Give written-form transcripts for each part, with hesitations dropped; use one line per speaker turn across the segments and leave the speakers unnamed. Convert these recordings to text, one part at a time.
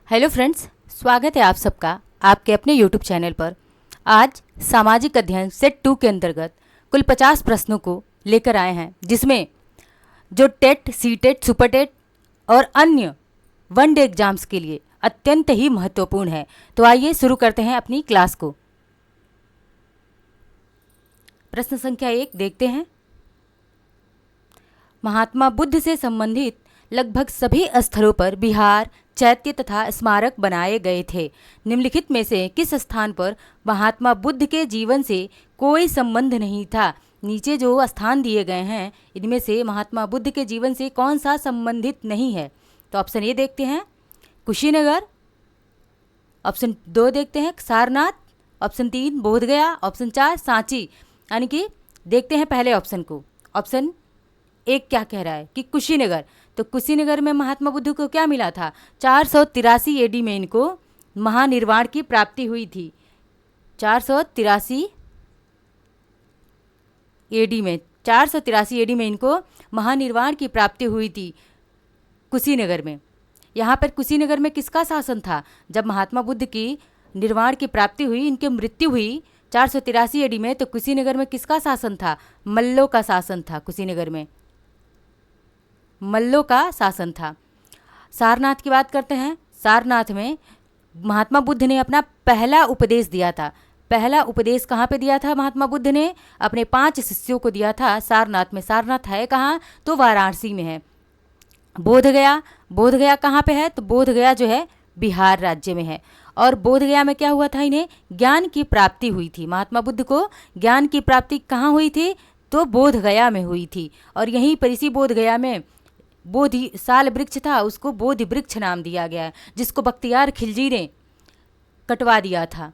Hello friends, स्वागत है आप सबका आपके अपने यूट्यूब चैनल पर। आज सामाजिक अध्ययन सेट 2 के अंतर्गत कुल 50 प्रश्नों को लेकर आए हैं, जिसमें जो TET, C TET, super TET और अन्य वन डे एग्जाम्स के लिए अत्यंत ही महत्वपूर्ण है। तो आइए शुरू करते हैं अपनी क्लास को। प्रश्न संख्या 1 देखते हैं। महात्मा बुद्ध से संबंधित लगभग सभी स्थलों पर विहार, चैत्य तथा स्मारक बनाए गए थे। निम्नलिखित में से किस स्थान पर महात्मा बुद्ध के जीवन से कोई संबंध नहीं था? नीचे जो स्थान दिए गए हैं, इनमें से महात्मा बुद्ध के जीवन से कौन सा संबंधित नहीं है? तो ऑप्शन ए देखते हैं कुशीनगर, ऑप्शन 2 देखते हैं सारनाथ, ऑप्शन 3 बोधगया, ऑप्शन 4 सांची। यानी कि देखते हैं पहले ऑप्शन को। ऑप्शन एक क्या कह रहा है कि कुशीनगर। तो कुशीनगर में महात्मा बुद्ध को क्या मिला था? 483 एडी में इनको महानिर्वाण की प्राप्ति हुई थी। 483 एडी में 483 एडी में इनको महानिर्वाण की प्राप्ति हुई थी कुशीनगर में। यहाँ पर कुशीनगर में किसका शासन था? जब महात्मा बुद्ध की निर्वाण की प्राप्ति हुई, इनकी मृत्यु हुई 483 एडी में, तो कुशीनगर में किसका शासन था? मल्लों का शासन था। कुशीनगर में मल्लों का शासन था। सारनाथ की बात करते हैं। सारनाथ में महात्मा बुद्ध ने अपना पहला उपदेश दिया था। पहला उपदेश कहाँ पे दिया था? महात्मा बुद्ध ने अपने 5 शिष्यों को दिया था सारनाथ में। सारनाथ है कहाँ? तो वाराणसी में है। बोधगया, बोधगया कहाँ पे है? तो बोधगया जो है बिहार राज्य में है। और बोधगया में क्या हुआ था? इन्हें ज्ञान की प्राप्ति हुई थी। महात्मा बुद्ध को ज्ञान की प्राप्ति कहाँ हुई थी? तो बोधगया में हुई थी। और यहीं पर इसी बोधगया में बोधि साल वृक्ष था, उसको बोधि वृक्ष नाम दिया गया है, जिसको बख्तियार खिलजी ने कटवा दिया था।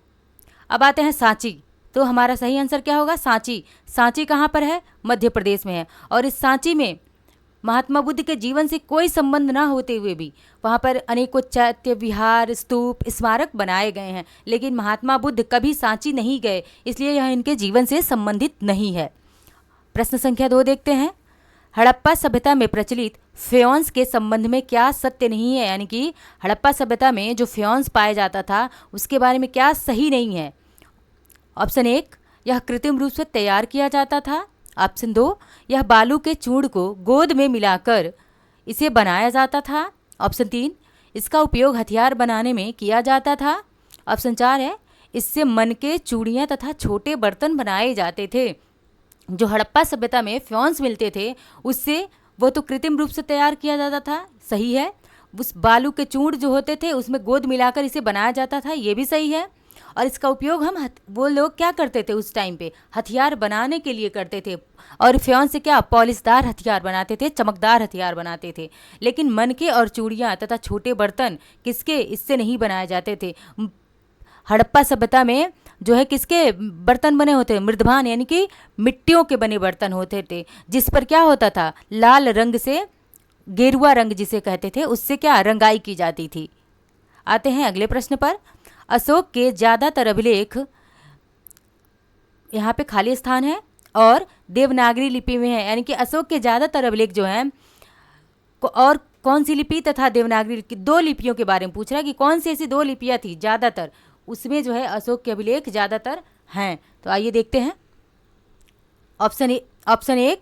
अब आते हैं सांची। तो हमारा सही आंसर क्या होगा? सांची। सांची कहाँ पर है? मध्य प्रदेश में है। और इस सांची में महात्मा बुद्ध के जीवन से कोई संबंध ना होते हुए भी वहाँ पर अनेकों चैत्य, विहार, स्तूप, स्मारक बनाए गए हैं, लेकिन महात्मा बुद्ध कभी सांची नहीं गए, इसलिए यह इनके जीवन से संबंधित नहीं है। प्रश्न संख्या 2 देखते हैं। हड़प्पा सभ्यता में प्रचलित फ्योन्स के संबंध में क्या सत्य नहीं है? यानी कि हड़प्पा सभ्यता में जो फ्योन्स पाया जाता था उसके बारे में क्या सही नहीं है? ऑप्शन 1, यह कृत्रिम रूप से तैयार किया जाता था। ऑप्शन 2, यह बालू के चूर्ण को गोंद में मिलाकर इसे बनाया जाता था। ऑप्शन 3, इसका उपयोग हथियार बनाने में किया जाता था। ऑप्शन 4 है, इससे मन के चूड़ियाँ तथा छोटे बर्तन बनाए जाते थे। जो हड़प्पा सभ्यता में फ्योन्स मिलते थे उससे वो तो कृत्रिम रूप से तैयार किया जाता था, सही है। उस बालू के चूर्ण जो होते थे उसमें गोंद मिलाकर इसे बनाया जाता था, ये भी सही है। और इसका उपयोग वो लोग क्या करते थे उस टाइम पे? हथियार बनाने के लिए करते थे। और फ्योन से क्या पॉलिशदार हथियार बनाते थे, चमकदार हथियार बनाते थे। लेकिन मनके और चूड़ियाँ तथा छोटे बर्तन किसके? इससे नहीं बनाए जाते थे। हड़प्पा सभ्यता में जो है किसके बर्तन बने होते? मृदभान, यानी कि मिट्टियों के बने बर्तन होते थे, जिस पर क्या होता था? लाल रंग से, गेरुआ रंग जिसे कहते थे, उससे क्या रंगाई की जाती थी। आते हैं अगले प्रश्न पर। अशोक के ज़्यादातर अभिलेख, यहाँ पे खाली स्थान है, और देवनागरी लिपि में है। यानी कि अशोक के ज़्यादातर अभिलेख जो हैं, और कौन सी लिपि तथा देवनागरी, 2 लिपियों के बारे में पूछ रहा है कि कौन सी ऐसी 2 लिपियाँ थी ज़्यादातर, उसमें जो है अशोक के अभिलेख ज़्यादातर हैं। तो आइए देखते हैं। ऑप्शन 1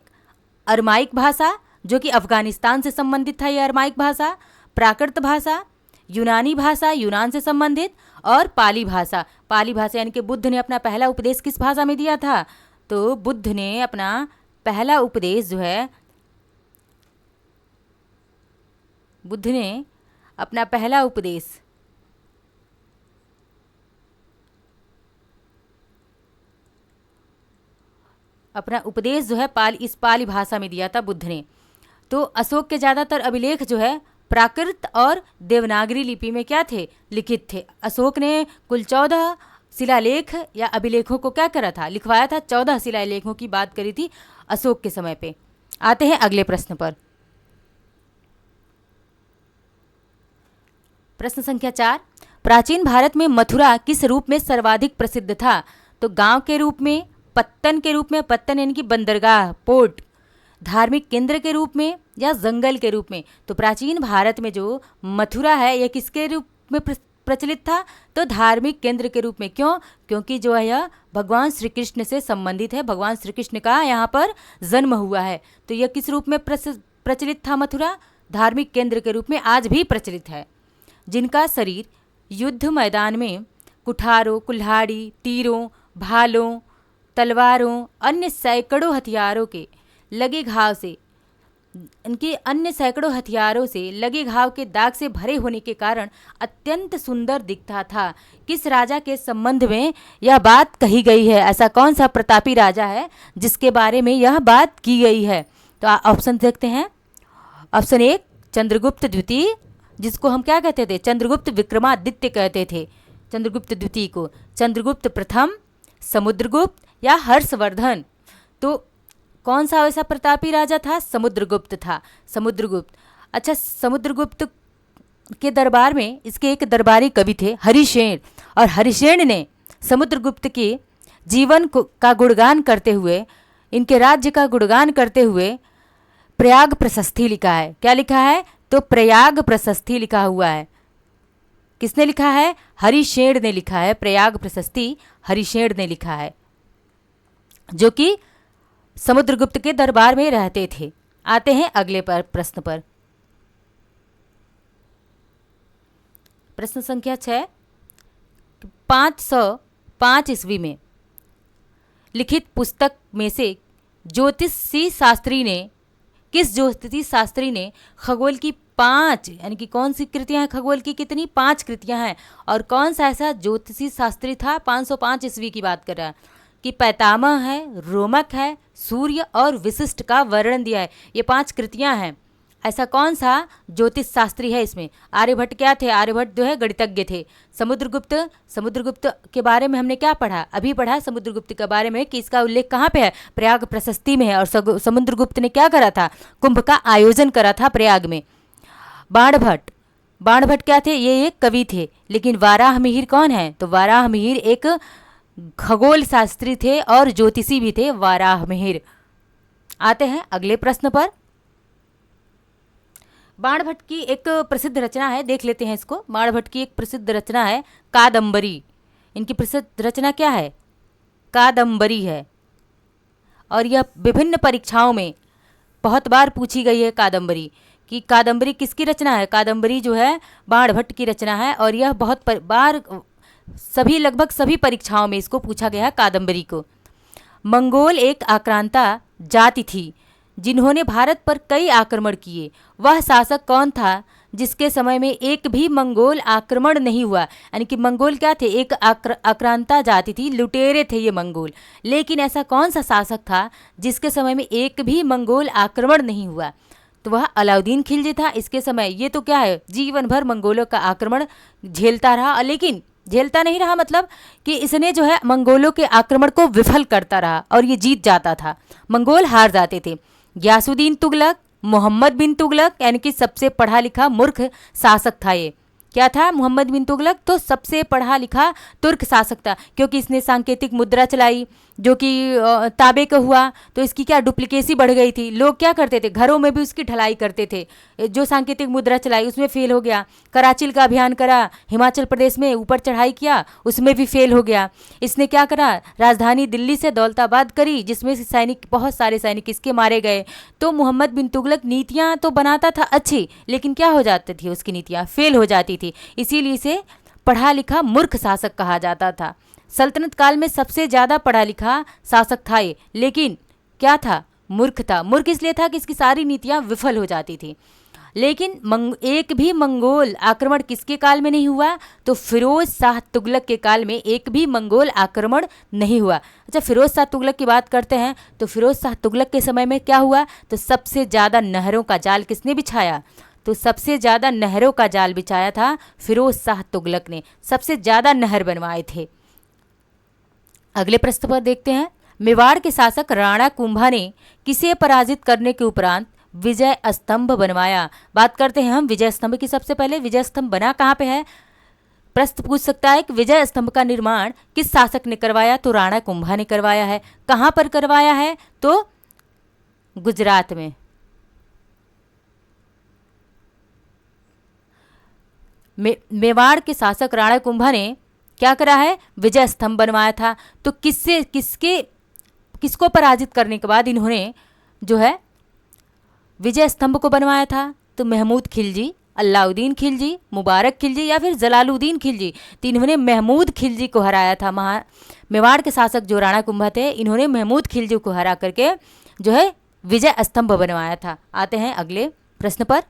अरमाइक भाषा, जो कि अफगानिस्तान से संबंधित था। ये अरमाइक भाषा, प्राकृत भाषा, यूनानी भाषा, यूनान से संबंधित, और पाली भाषा। पाली भाषा यानी कि बुद्ध ने अपना पहला उपदेश किस भाषा में दिया था? तो बुद्ध ने अपना पहला उपदेश जो है, बुद्ध ने अपना पहला उपदेश जो है इस पाली भाषा में दिया था बुद्ध ने। तो अशोक के ज़्यादातर अभिलेख जो है प्राकृत और देवनागरी लिपि में क्या थे? लिखित थे। अशोक ने कुल 14 शिलालेख या अभिलेखों को क्या करा था? लिखवाया था। 14 शिलालेखों की बात करी थी अशोक के समय पे। आते हैं अगले प्रश्न पर। प्रश्न संख्या 4, प्राचीन भारत में मथुरा किस रूप में सर्वाधिक प्रसिद्ध था? तो गांव के रूप में, पत्तन के रूप में, पत्तन यानी कि बंदरगाह, पोर्ट, धार्मिक केंद्र के रूप में, या जंगल के रूप में? तो प्राचीन भारत में जो मथुरा है यह किसके रूप में प्रचलित था? तो धार्मिक केंद्र के रूप में। क्यों? क्योंकि जो है यह भगवान श्री कृष्ण से संबंधित है, भगवान श्री कृष्ण का यहाँ पर जन्म हुआ है। तो यह किस रूप में प्रचलित था? मथुरा धार्मिक केंद्र के रूप में आज भी प्रचलित है। जिनका शरीर युद्ध मैदान में कुठारों, कुल्हाड़ी, तीरों, भालों, तलवारों, अन्य सैकड़ों हथियारों के लगे घाव से इनके अन्य सैकड़ों हथियारों से लगे घाव के दाग से भरे होने के कारण अत्यंत सुंदर दिखता था। किस राजा के संबंध में यह बात कही गई है? ऐसा कौन सा प्रतापी राजा है जिसके बारे में यह बात की गई है? तो ऑप्शन देखते हैं। ऑप्शन 1 चंद्रगुप्त द्वितीय, जिसको हम क्या कहते थे? चंद्रगुप्त विक्रमादित्य कहते थे चंद्रगुप्त द्वितीय को। चंद्रगुप्त प्रथम, समुद्रगुप्त या हर्षवर्धन। तो कौन सा वैसा प्रतापी राजा था? समुद्रगुप्त था, समुद्रगुप्त। अच्छा, समुद्रगुप्त के दरबार में इसके एक दरबारी कवि थे हरिशेन, और हरिशेन ने समुद्रगुप्त के जीवन का गुणगान करते हुए, इनके राज्य का गुणगान करते हुए प्रयाग प्रशस्ति लिखा है। क्या लिखा है? तो प्रयाग प्रशस्ति लिखा हुआ है। किसने लिखा है? हरिशेन ने लिखा है। प्रयाग प्रशस्ति हरिशेन ने लिखा है, जो कि समुद्रगुप्त के दरबार में रहते थे। आते हैं अगले प्रश्न पर। प्रश्न संख्या 6, 505 ईस्वी में लिखित पुस्तक में से किस ज्योतिषी शास्त्री ने खगोल की 5 यानी कि कौन सी कृतियां हैं? खगोल की कितनी? 5 कृतियां हैं। और कौन सा ऐसा ज्योतिषी शास्त्री था? 505 ईस्वी की बात कर रहा है कि पैतामह है, रोमक है, सूर्य और विशिष्ट का वर्णन दिया है। ये 5 कृतियां हैं। ऐसा कौन सा ज्योतिष शास्त्री है इसमें? आर्यभट्ट क्या थे? आर्यभट्ट जो है गणितज्ञ थे। समुद्रगुप्त के बारे में हमने क्या पढ़ा? अभी पढ़ा समुद्रगुप्त के बारे में कि इसका उल्लेख कहाँ पे है? प्रयाग प्रशस्ति में है। और समुद्रगुप्त ने क्या करा था? कुंभ का आयोजन करा था प्रयाग में। बाणभट्ट क्या थे? ये एक कवि थे। लेकिन वाराहमिहिर कौन है? तो वाराहमिहिर एक खगोल शास्त्री थे और ज्योतिषी भी थे, वाराहमिहिर। आते हैं अगले प्रश्न पर। बाणभट्ट की एक प्रसिद्ध रचना है, देख लेते हैं इसको। बाणभट्ट की एक प्रसिद्ध रचना है कादंबरी। इनकी प्रसिद्ध रचना क्या है? कादंबरी है। और यह विभिन्न परीक्षाओं में बहुत बार पूछी गई है कादंबरी, कि कादंबरी किसकी रचना है? कादंबरी जो है बाणभट्ट की रचना है। और यह बहुत बार लगभग सभी परीक्षाओं में इसको पूछा गया है कादंबरी को। मंगोल एक आक्रांता जाति थी जिन्होंने भारत पर कई आक्रमण किए। वह शासक कौन था जिसके समय में एक भी मंगोल आक्रमण नहीं हुआ? यानी कि मंगोल क्या थे? एक आक्रांता जाति थी, लुटेरे थे ये मंगोल। लेकिन ऐसा कौन सा शासक था जिसके समय में एक भी मंगोल आक्रमण नहीं हुआ? तो वह अलाउद्दीन खिलजी था। इसके समय ये तो क्या है, जीवन भर मंगोलों का आक्रमण झेलता रहा, लेकिन झेलता नहीं रहा मतलब कि इसने जो है मंगोलों के आक्रमण को विफल करता रहा और ये जीत जाता था, मंगोल हार जाते थे। ग्यासुद्दीन तुगलक, मोहम्मद बिन तुगलक, यानी कि सबसे पढ़ा लिखा मूर्ख शासक था ये। क्या था मोहम्मद बिन तुगलक? तो सबसे पढ़ा लिखा तुर्क शासक था, क्योंकि इसने सांकेतिक मुद्रा चलाई जो कि ताबे का हुआ। तो इसकी क्या डुप्लीकेसी बढ़ गई थी। लोग क्या करते थे, घरों में भी उसकी ढलाई करते थे। जो सांकेतिक मुद्रा चलाई उसमें फेल हो गया। कराचिल का अभियान करा, हिमाचल प्रदेश में ऊपर चढ़ाई किया, उसमें भी फेल हो गया। इसने क्या करा, राजधानी दिल्ली से दौलताबाद करी, जिसमें से सैनिक, बहुत सारे सैनिक इसके मारे गए। तो मोहम्मद बिन तुगलक नीतियाँ तो बनाता था अच्छी, लेकिन क्या हो जाती थी, उसकी नीतियाँ फेल हो जाती थी। इसीलिए इसे पढ़ा लिखा मूर्ख शासक कहा जाता था। सल्तनत काल में सबसे ज़्यादा पढ़ा लिखा शासक था ये, लेकिन क्या था, मूर्ख था। मूर्ख इसलिए था कि इसकी सारी नीतियाँ विफल हो जाती थी। लेकिन एक भी मंगोल आक्रमण किसके काल में नहीं हुआ? तो फिरोज शाह तुगलक के काल में एक भी मंगोल आक्रमण नहीं हुआ। अच्छा, फिरोज शाह तुगलक की बात करते हैं तो फिरोज शाह तुगलक के समय में क्या हुआ? तो सबसे ज़्यादा नहरों का जाल किसने बिछाया? तो सबसे ज़्यादा नहरों का जाल बिछाया था फिरोज शाह तुगलक ने, सबसे ज़्यादा नहर बनवाए थे। अगले प्रश्न पर देखते हैं। मेवाड़ के शासक राणा कुंभा ने किसे पराजित करने के उपरांत विजय स्तंभ बनवाया? बात करते हैं हम विजय स्तंभ की। सबसे पहले विजय स्तंभ बना कहाँ पे है? प्रश्न पूछ सकता है कि विजय स्तंभ का निर्माण किस शासक ने करवाया? तो राणा कुंभा ने करवाया है। कहाँ पर करवाया है? तो गुजरात में। मेवाड़ के शासक राणा कुंभा ने क्या करा है, विजय स्तंभ बनवाया था। तो किसको पराजित करने के बाद इन्होंने जो है विजय स्तंभ को बनवाया था? तो महमूद खिलजी, अलाउद्दीन खिलजी, मुबारक खिलजी या फिर जलालुद्दीन खिलजी। तो इन्होंने महमूद खिलजी को हराया था। मेवाड़ के शासक जो राणा कुंभा थे, इन्होंने महमूद खिलजी को हरा करके जो है विजय स्तंभ बनवाया था। आते हैं अगले प्रश्न पर।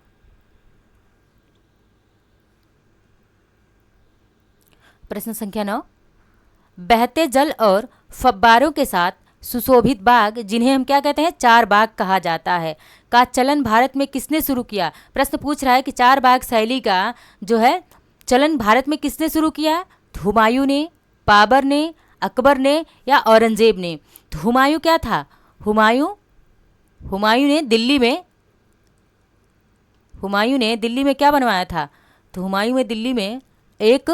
प्रश्न संख्या 9, बहते जल और फव्वारों के साथ सुशोभित बाग, जिन्हें हम क्या कहते हैं, चार बाग कहा जाता है, का चलन भारत में किसने शुरू किया? प्रश्न पूछ रहा है कि चार बाग शैली का जो है चलन भारत में किसने शुरू किया? हुमायूं ने, बाबर ने, अकबर ने या औरंगजेब ने? तो हुमायूं क्या था? हुमायूं ने दिल्ली में क्या बनवाया था? तो हुमायूं ने दिल्ली में एक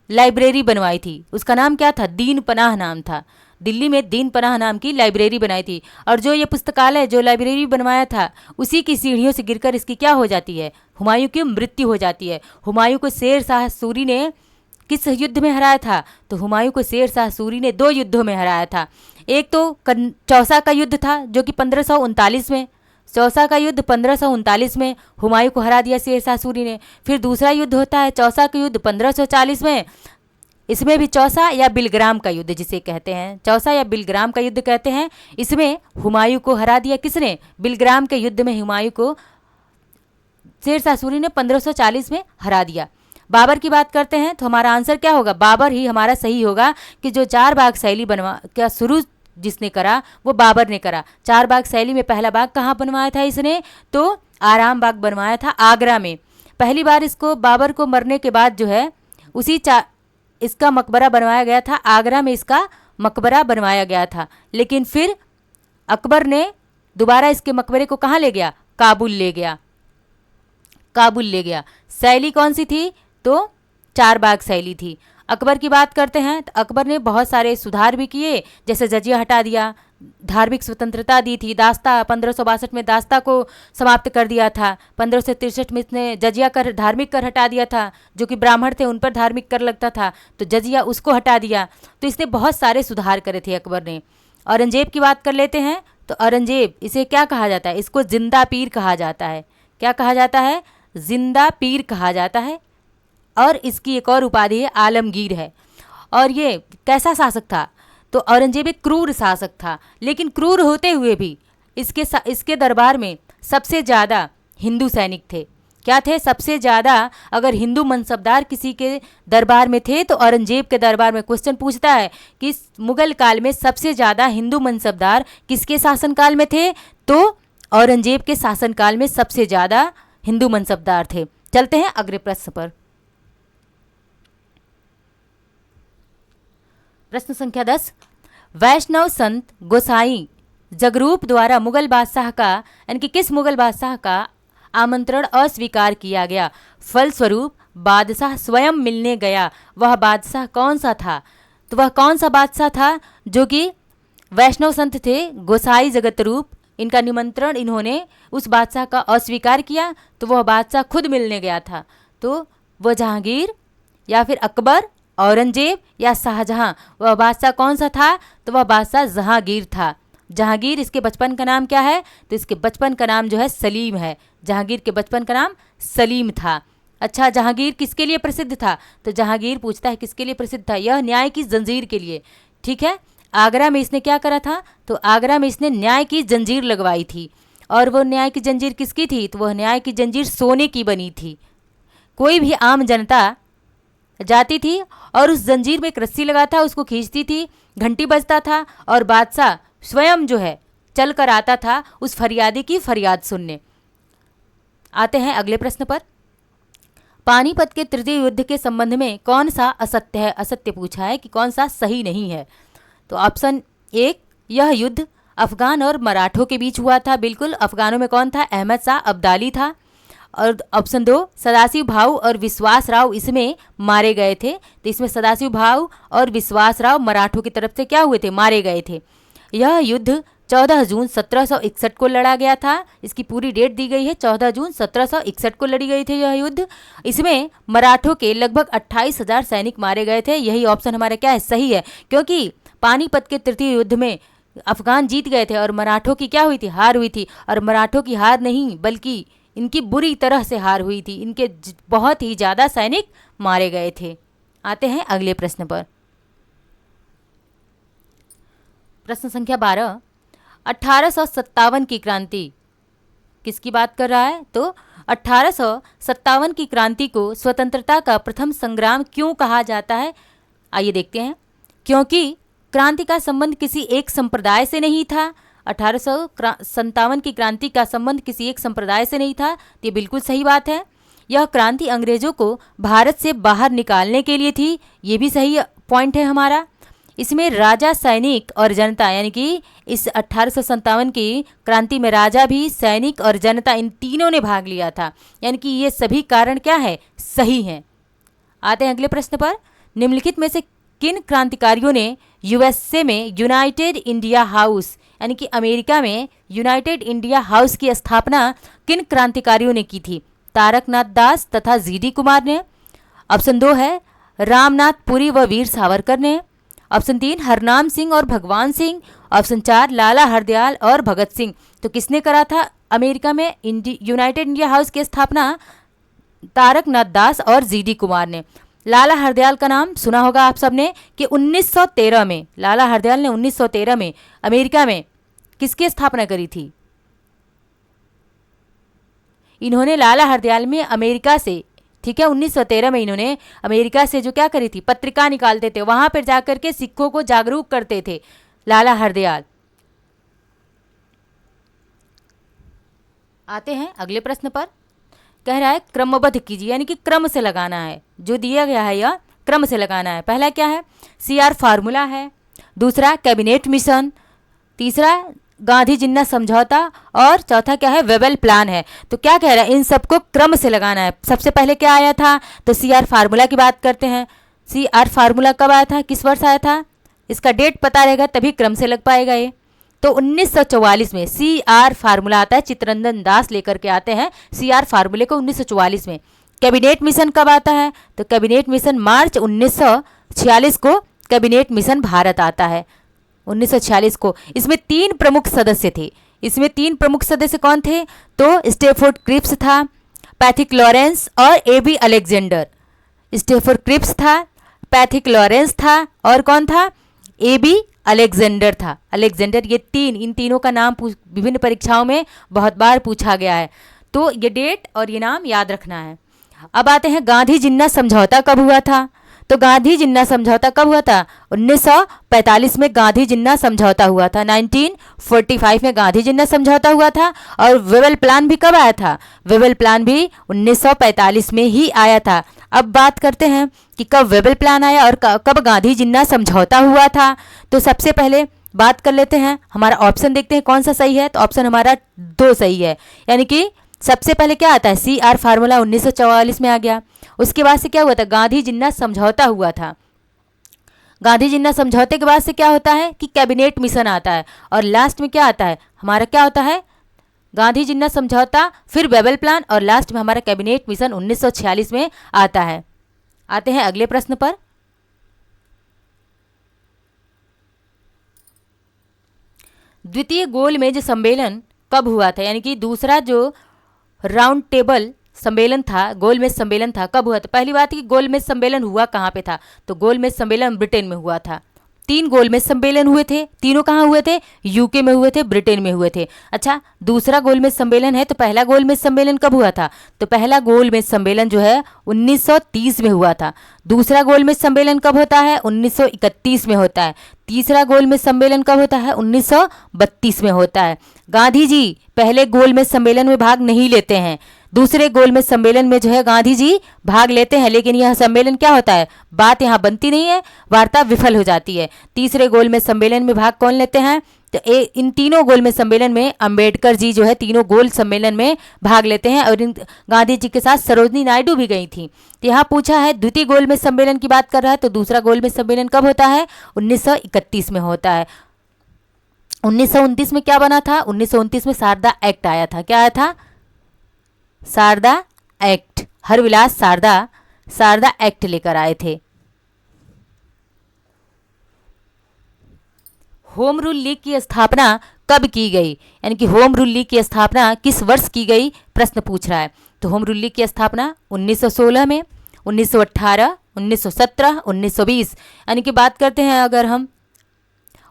लाइब्रेरी बनवाई थी। उसका नाम क्या था? दीन पनाह नाम था। दिल्ली में दीन पनाह नाम की लाइब्रेरी बनाई थी। और जो ये पुस्तकालय, जो लाइब्रेरी बनवाया था, उसी की सीढ़ियों से गिरकर इसकी क्या हो जाती है? हुमायूं की मृत्यु हो जाती है। हुमायूं को शेर शाह सूरी ने किस युद्ध में हराया था? तो हुमायूं को शेर शाह सूरी ने 2 युद्धों में हराया था। एक तो चौसा का युद्ध था जो कि 1539 में, चौसा का युद्ध 1539 में हुमायूं को हरा दिया शेर शाह सूरी ने। फिर दूसरा युद्ध होता है चौसा का युद्ध 1540 में। इसमें भी चौसा या बिलग्राम का युद्ध जिसे कहते हैं, चौसा या बिलग्राम का युद्ध कहते हैं। इसमें हुमायूं को हरा दिया किसने? बिलग्राम के युद्ध में हुमायूं को शेर शाह सूरी ने 1540 में हरा दिया। बाबर की बात करते हैं तो हमारा आंसर क्या होगा? बाबर ही हमारा सही होगा कि जो चार बाग शैली बनवा क्या शुरू जिसने करा वो बाबर ने करा। चार बाग शैली में पहला बाग कहाँ बनवाया था इसने? तो आराम बाग बनवाया था आगरा में। पहली बार इसको बाबर को मरने के बाद जो है इसका मकबरा बनवाया गया था, आगरा में इसका मकबरा बनवाया गया था। लेकिन फिर अकबर ने दोबारा इसके मकबरे को कहाँ ले गया? काबुल ले गया। शैली कौन सी थी? तो चार बाग शैली थी। अकबर की बात करते हैं तो अकबर ने बहुत सारे सुधार भी किए, जैसे जजिया हटा दिया, धार्मिक स्वतंत्रता दी थी, दास्ता 1562 में दास्ता को समाप्त कर दिया था, 1563 में इसने जजिया कर धार्मिक कर हटा दिया था, जो कि ब्राह्मण थे उन पर धार्मिक कर लगता था, तो जजिया उसको हटा दिया। तो इसने बहुत सारे सुधार करे थे अकबर ने। औरंगजेब की बात कर लेते हैं तो औरंगजेब, इसे क्या कहा जाता है? इसको जिंदा पीर कहा जाता है। क्या कहा जाता है? जिंदा पीर कहा जाता है। और इसकी एक और उपाधि है आलमगीर है। और ये कैसा शासक था? तो औरंगजेब एक क्रूर शासक था, लेकिन क्रूर होते हुए भी इसके दरबार में सबसे ज़्यादा हिंदू सैनिक थे। क्या थे? सबसे ज़्यादा अगर हिंदू मनसबदार किसी के दरबार में थे तो औरंगजेब के दरबार में क्वेश्चन पूछता है कि मुगल काल में सबसे ज़्यादा हिंदू मनसबदार किसके शासनकाल में थे? तो औरंगजेब के शासनकाल में सबसे ज़्यादा हिंदू मनसबदार थे। चलते हैं अगले प्रश्न पर। प्रश्न संख्या 10, वैष्णव संत गोसाई जगरूप द्वारा मुगल बादशाह का यानी कि किस मुगल बादशाह का आमंत्रण अस्वीकार किया गया? फलस्वरूप बादशाह स्वयं मिलने गया। वह बादशाह कौन सा था? तो वह कौन सा बादशाह था जो कि वैष्णव संत थे गोसाई जगतरूप, इनका निमंत्रण इन्होंने उस बादशाह का अस्वीकार किया, तो वह बादशाह खुद मिलने गया था। तो वह जहांगीर या फिर अकबर, औरंगजेब या शाहजहां, वह बादशाह कौन सा था? तो वह बादशाह जहांगीर था। जहांगीर, इसके बचपन का नाम क्या है? तो इसके बचपन का नाम जो है सलीम है। जहांगीर के बचपन का नाम सलीम था। अच्छा, जहांगीर किसके लिए प्रसिद्ध था? तो जहांगीर पूछता है किसके लिए प्रसिद्ध था? यह न्याय की जंजीर के लिए। ठीक है, आगरा में इसने क्या करा था? तो आगरा में इसने न्याय की जंजीर लगवाई थी। और वो न्याय की जंजीर किसकी थी? तो वह न्याय की जंजीर सोने की बनी थी। कोई भी आम जनता जाती थी और उस जंजीर में एक रस्सी लगा था, उसको खींचती थी, घंटी बजता था और बादशाह स्वयं जो है चल कर आता था उस फरियादी की फरियाद सुनने। आते हैं अगले प्रश्न पर। पानीपत के तृतीय युद्ध के संबंध में कौन सा असत्य है? असत्य पूछा है कि कौन सा सही नहीं है। तो ऑप्शन 1, यह युद्ध अफगान और मराठों के बीच हुआ था। बिल्कुल, अफगानों में कौन था? अहमद शाह अब्दाली था। और ऑप्शन 2, सदाशिव भाऊ और विश्वास राव इसमें मारे गए थे। तो इसमें सदाशिव भाऊ और विश्वास राव मराठों की तरफ से क्या हुए थे? मारे गए थे। यह युद्ध 14 जून 1761 को लड़ा गया था। इसकी पूरी डेट दी गई है, 14 जून 1761 को लड़ी गई थी यह युद्ध। इसमें मराठों के लगभग 28,000 सैनिक मारे गए थे। यही ऑप्शन हमारा क्या है, सही है, क्योंकि पानीपत के तृतीय युद्ध में अफगान जीत गए थे और मराठों की क्या हुई थी, हार हुई थी। और मराठों की हार नहीं बल्कि इनकी बुरी तरह से हार हुई थी, इनके बहुत ही ज़्यादा सैनिक मारे गए थे। आते हैं अगले प्रश्न पर। प्रश्न संख्या 12, 1857 की क्रांति किसकी बात कर रहा है? तो 1857 की क्रांति को स्वतंत्रता का प्रथम संग्राम क्यों कहा जाता है? आइए देखते हैं। क्योंकि क्रांति का संबंध किसी एक संप्रदाय से नहीं था। 1857 की क्रांति का संबंध किसी एक संप्रदाय से नहीं था, ये बिल्कुल सही बात है। यह क्रांति अंग्रेजों को भारत से बाहर निकालने के लिए थी, ये भी सही पॉइंट है हमारा। इसमें राजा, सैनिक और जनता, यानी कि इस 1857 की क्रांति में राजा भी, सैनिक और जनता, इन तीनों ने भाग लिया था, यानी कि ये सभी कारण क्या है, सही हैं। आते हैं अगले प्रश्न पर। निम्नलिखित में से किन क्रांतिकारियों ने यूएसए में यूनाइटेड इंडिया हाउस, यानी कि अमेरिका में यूनाइटेड इंडिया हाउस की स्थापना किन क्रांतिकारियों ने की थी? तारकनाथ दास तथा जीडी कुमार ने। ऑप्शन 2 है रामनाथ पुरी व वीर सावरकर ने। ऑप्शन 3 हरनाम सिंह और भगवान सिंह। ऑप्शन 4 लाला हरदयाल और भगत सिंह। तो किसने करा था अमेरिका में यूनाइटेड इंडिया हाउस की स्थापना? तारकनाथ दास और जीडी कुमार ने। लाला हरदयाल का नाम सुना होगा आप सबने कि 1913 में लाला हरदयाल ने 1913 में अमेरिका में किसकी स्थापना करी थी? इन्होंने लाला हरदयाल में अमेरिका से, ठीक है, 1913 में इन्होंने अमेरिका से जो क्या करी थी, पत्रिका निकालते थे, वहां पर जाकर के सिखों को जागरूक करते थे लाला हरदयाल। आते हैं अगले प्रश्न पर। कह रहा है क्रमबद्ध कीजिए, यानी कि क्रम से लगाना है, जो दिया गया है यह क्रम से लगाना है। पहला क्या है, CR फार्मूला है। दूसरा कैबिनेट मिशन। तीसरा गांधी जिन्ना समझौता। और चौथा क्या है, वेबल प्लान है। तो क्या कह रहा है, इन सबको क्रम से लगाना है। सबसे पहले क्या आया था, तो CR फार्मूला की बात करते हैं। CR फार्मूला कब आया था, किस वर्ष आया था? इसका डेट पता रहेगा तभी क्रम से लग पाएगा ये। तो 1944 में CR फार्मूला आता है, चित्तरंजन दास लेकर के आते हैं CR फार्मूले को 1944 में। कैबिनेट मिशन कब आता है, तो कैबिनेट मिशन मार्च 1946 को कैबिनेट मिशन भारत आता है, 1946 को। इसमें 3 प्रमुख सदस्य थे। इसमें 3 प्रमुख सदस्य कौन थे, तो स्टेफोर्ड क्रिप्स था, पैथिक लॉरेंस और AB अलेक्जेंडर। स्टेफोर्ड क्रिप्स था, पैथिक लॉरेंस था और कौन था, AB अलेक्जेंडर था। अलेक्जेंडर, ये इन तीनों का नाम विभिन्न परीक्षाओं में बहुत बार पूछा गया है, तो ये डेट और ये नाम याद रखना है। अब आते हैं गांधी जिन्ना समझौता कब हुआ था। तो गांधी जिन्ना समझौता कब हुआ था, 1945 में गांधी जिन्ना समझौता हुआ था। 1945 में गांधी जिन्ना समझौता हुआ था। और वेबल प्लान भी कब आया था, वेबल प्लान भी 1945 में ही आया था। अब बात करते हैं कि कब वेबल प्लान आया और कब गांधी जिन्ना समझौता हुआ था। तो सबसे पहले बात कर लेते हैं, हमारा ऑप्शन देखते हैं कौन सा सही है। तो ऑप्शन हमारा 2 सही है, यानी कि सबसे पहले क्या आता है, CR फार्मूला 1944 में आ गया। उसके बाद से क्या हुआ था, गांधी जिन्ना समझौता हुआ था। गांधी जिन्ना समझौते के बाद से क्या होता है कि कैबिनेट मिशन आता है। और लास्ट में क्या आता है, हमारा क्या होता है, गांधी जिन्ना समझौता, फिर वेबल प्लान और लास्ट में हमारा कैबिनेट मिशन 1946 में आता है। आते हैं अगले प्रश्न पर। द्वितीय गोलमेज सम्मेलन कब हुआ था, यानी कि दूसरा जो राउंड टेबल सम्मेलन था, गोलमेज सम्मेलन था, कब हुआ था? पहली बात है कि गोलमेज सम्मेलन हुआ कहाँ पे था, तो गोलमेज सम्मेलन ब्रिटेन में हुआ था। 3 गोलमेज सम्मेलन हुए थे, तीनों कहाँ हुए थे, यूके में हुए थे, ब्रिटेन में हुए थे। अच्छा, दूसरा गोलमेज सम्मेलन है, तो पहला गोलमेज सम्मेलन कब हुआ था, तो पहला गोलमेज सम्मेलन जो है 1930 में हुआ था। दूसरा गोलमेज सम्मेलन कब होता है, 1931 में होता है। तीसरा गोलमेज सम्मेलन कब होता है, 1932 में होता है। गांधी जी पहले गोलमेज सम्मेलन में भाग नहीं लेते हैं, दूसरे गोलमेज सम्मेलन में जो है गांधी जी भाग लेते हैं, लेकिन यह सम्मेलन क्या होता है, बात यहाँ बनती नहीं है, वार्ता विफल हो जाती है। तीसरे गोलमेज सम्मेलन में भाग कौन लेते हैं, तो इन तीनों गोलमेज सम्मेलन में अंबेडकर जी जो है तीनों गोल सम्मेलन में भाग लेते हैं। और गांधी जी के साथ सरोजनी नायडू भी गई थी। तो यहाँ पूछा है द्वितीय गोलमेज सम्मेलन की बात कर रहा है, तो दूसरा गोलमेज सम्मेलन कब होता है, 1931 में होता है। 1929 में क्या बना था? 1929 में शारदा एक्ट आया था। क्या आया था? शारदा एक्ट। हरविलास शारदा एक्ट लेकर आए थे। होम रूल लीग की स्थापना कब की गई? यानी कि होम रूल लीग की स्थापना किस वर्ष की गई, प्रश्न पूछ रहा है। तो होम रूल लीग की स्थापना 1916 में, 1918, 1917, 1920। यानी कि बात करते हैं अगर हम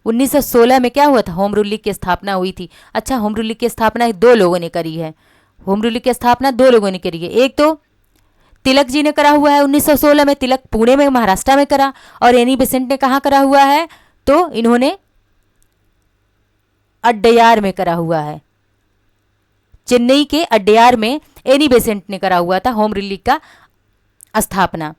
1916 में क्या हुआ था? होम रूल लीग की स्थापना हुई थी। अच्छा, होम रूल लीग की स्थापना दो लोगों ने करी है। होम रूल लीग की स्थापना दो लोगों ने करी है। एक तो तिलक जी ने करा हुआ है 1916 में, तिलक पुणे में महाराष्ट्र में करा। और एनी बेसेंट ने कहाँ करा हुआ है? तो इन्होंने अड्डयार में करा हुआ है। चेन्नई के अड्डयार में एनी बेसेंट ने करा हुआ था होम रूल लीग का स्थापना।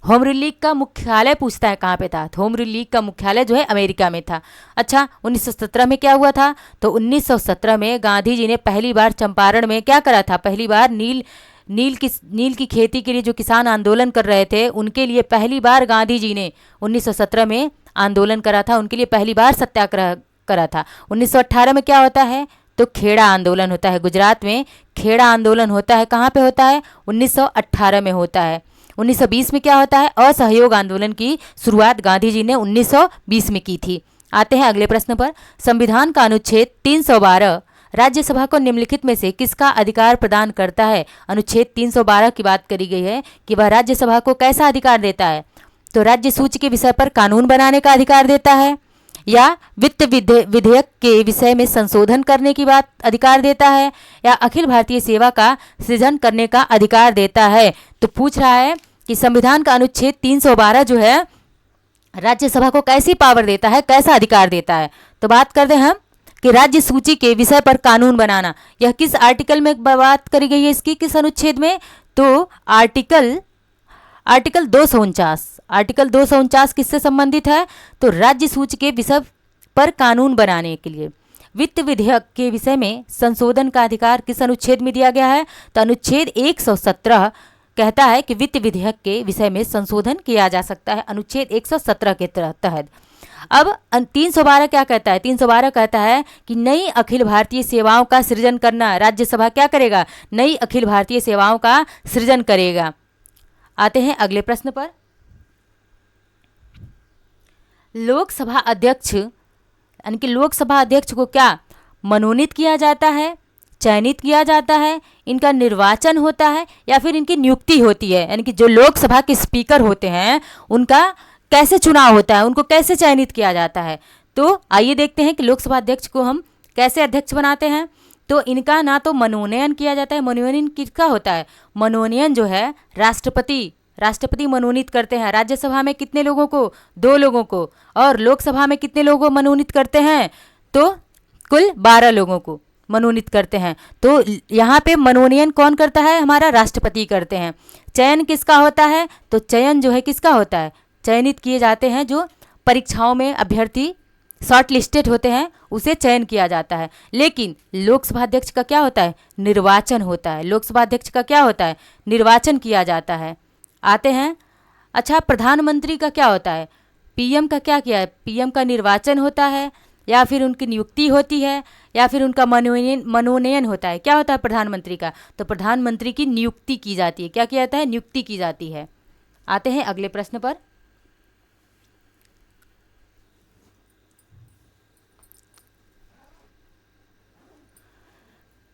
होम रूल लीग का मुख्यालय पूछता है कहाँ पे था? तो होम रूल लीग का मुख्यालय जो है अमेरिका में था। अच्छा, 1917 में क्या हुआ था? तो 1917 में गांधी जी ने पहली बार चंपारण में क्या करा था? पहली बार नील की खेती के लिए जो किसान आंदोलन कर रहे थे, उनके लिए पहली बार गांधी जी ने 1917 में आंदोलन करा था। उनके लिए पहली बार सत्याग्रह करा था। 1918 में क्या होता है? तो खेड़ा आंदोलन होता है। गुजरात में खेड़ा आंदोलन होता है। कहाँ पे होता है? 1918 में होता है। 1920 में क्या होता है? असहयोग आंदोलन की शुरुआत गांधी जी ने 1920 में की थी। आते हैं अगले प्रश्न पर। संविधान का अनुच्छेद 312 राज्यसभा को निम्नलिखित में से किसका अधिकार प्रदान करता है? अनुच्छेद 312 की बात करी गई है कि वह राज्यसभा को कैसा अधिकार देता है? तो राज्य सूची के विषय पर कानून बनाने का अधिकार देता है, या वित्त विधेयक के विषय में संशोधन करने की बात अधिकार देता है, या अखिल भारतीय सेवा का सृजन करने का अधिकार देता है। तो पूछ रहा है कि संविधान का अनुच्छेद 312 जो है राज्यसभा को कैसी पावर देता है, कैसा अधिकार देता है? तो बात करते हैं हम कि राज्य सूची के विषय पर कानून बनाना। यह किस आर्टिकल में बात करी गई है इसकी, किस अनुच्छेद में? तो आर्टिकल 249। आर्टिकल 249 किससे संबंधित है? तो राज्य सूची के विषय पर कानून बनाने के लिए। वित्त विधेयक के विषय में संशोधन का अधिकार किस अनुच्छेद में दिया गया है? तो अनुच्छेद 117 कहता है कि वित्त विधेयक के विषय में संशोधन किया जा सकता है, अनुच्छेद 117 के तहत। अब 312 क्या कहता है? 312 कहता है कि नई अखिल भारतीय सेवाओं का सृजन करना। राज्यसभा क्या करेगा? नई अखिल भारतीय सेवाओं का सृजन करेगा। आते हैं अगले प्रश्न पर। लोकसभा अध्यक्ष, यानी कि लोकसभा अध्यक्ष को क्या मनोनीत किया जाता है, चयनित किया जाता है, इनका निर्वाचन होता है, या फिर इनकी नियुक्ति होती है? यानी कि जो लोकसभा के स्पीकर होते हैं उनका कैसे चुनाव होता है, उनको कैसे चयनित किया जाता है? तो आइए देखते हैं कि लोकसभा अध्यक्ष को हम कैसे अध्यक्ष बनाते हैं। तो इनका ना तो मनोनयन किया जाता है। मनोनयन किसका होता है? मनोनयन जो है राष्ट्रपति मनोनीत करते हैं। राज्यसभा में कितने लोगों को? 2 लोगों को। और लोकसभा में कितने लोगों को मनोनीत करते हैं? तो कुल 12 लोगों को मनोनीत करते हैं। तो यहाँ पे मनोनयन कौन करता है? हमारा राष्ट्रपति करते हैं। चयन किसका होता है? तो चयन जो है किसका होता है? चयनित किए जाते हैं जो परीक्षाओं में अभ्यर्थी शॉर्ट लिस्टेड होते हैं, उसे चयन किया जाता है। लेकिन लोकसभा अध्यक्ष का क्या होता है? निर्वाचन होता है। लोकसभा अध्यक्ष का क्या होता है? निर्वाचन किया जाता है। आते हैं, अच्छा, प्रधानमंत्री का क्या होता है? पीएम का क्या किया है? पीएम का निर्वाचन होता है, या फिर उनकी नियुक्ति होती है, या फिर उनका मनोनयन होता है? क्या होता है प्रधानमंत्री का? तो प्रधानमंत्री की नियुक्ति की जाती है। क्या किया जाता है? नियुक्ति की जाती है। आते हैं अगले प्रश्न पर।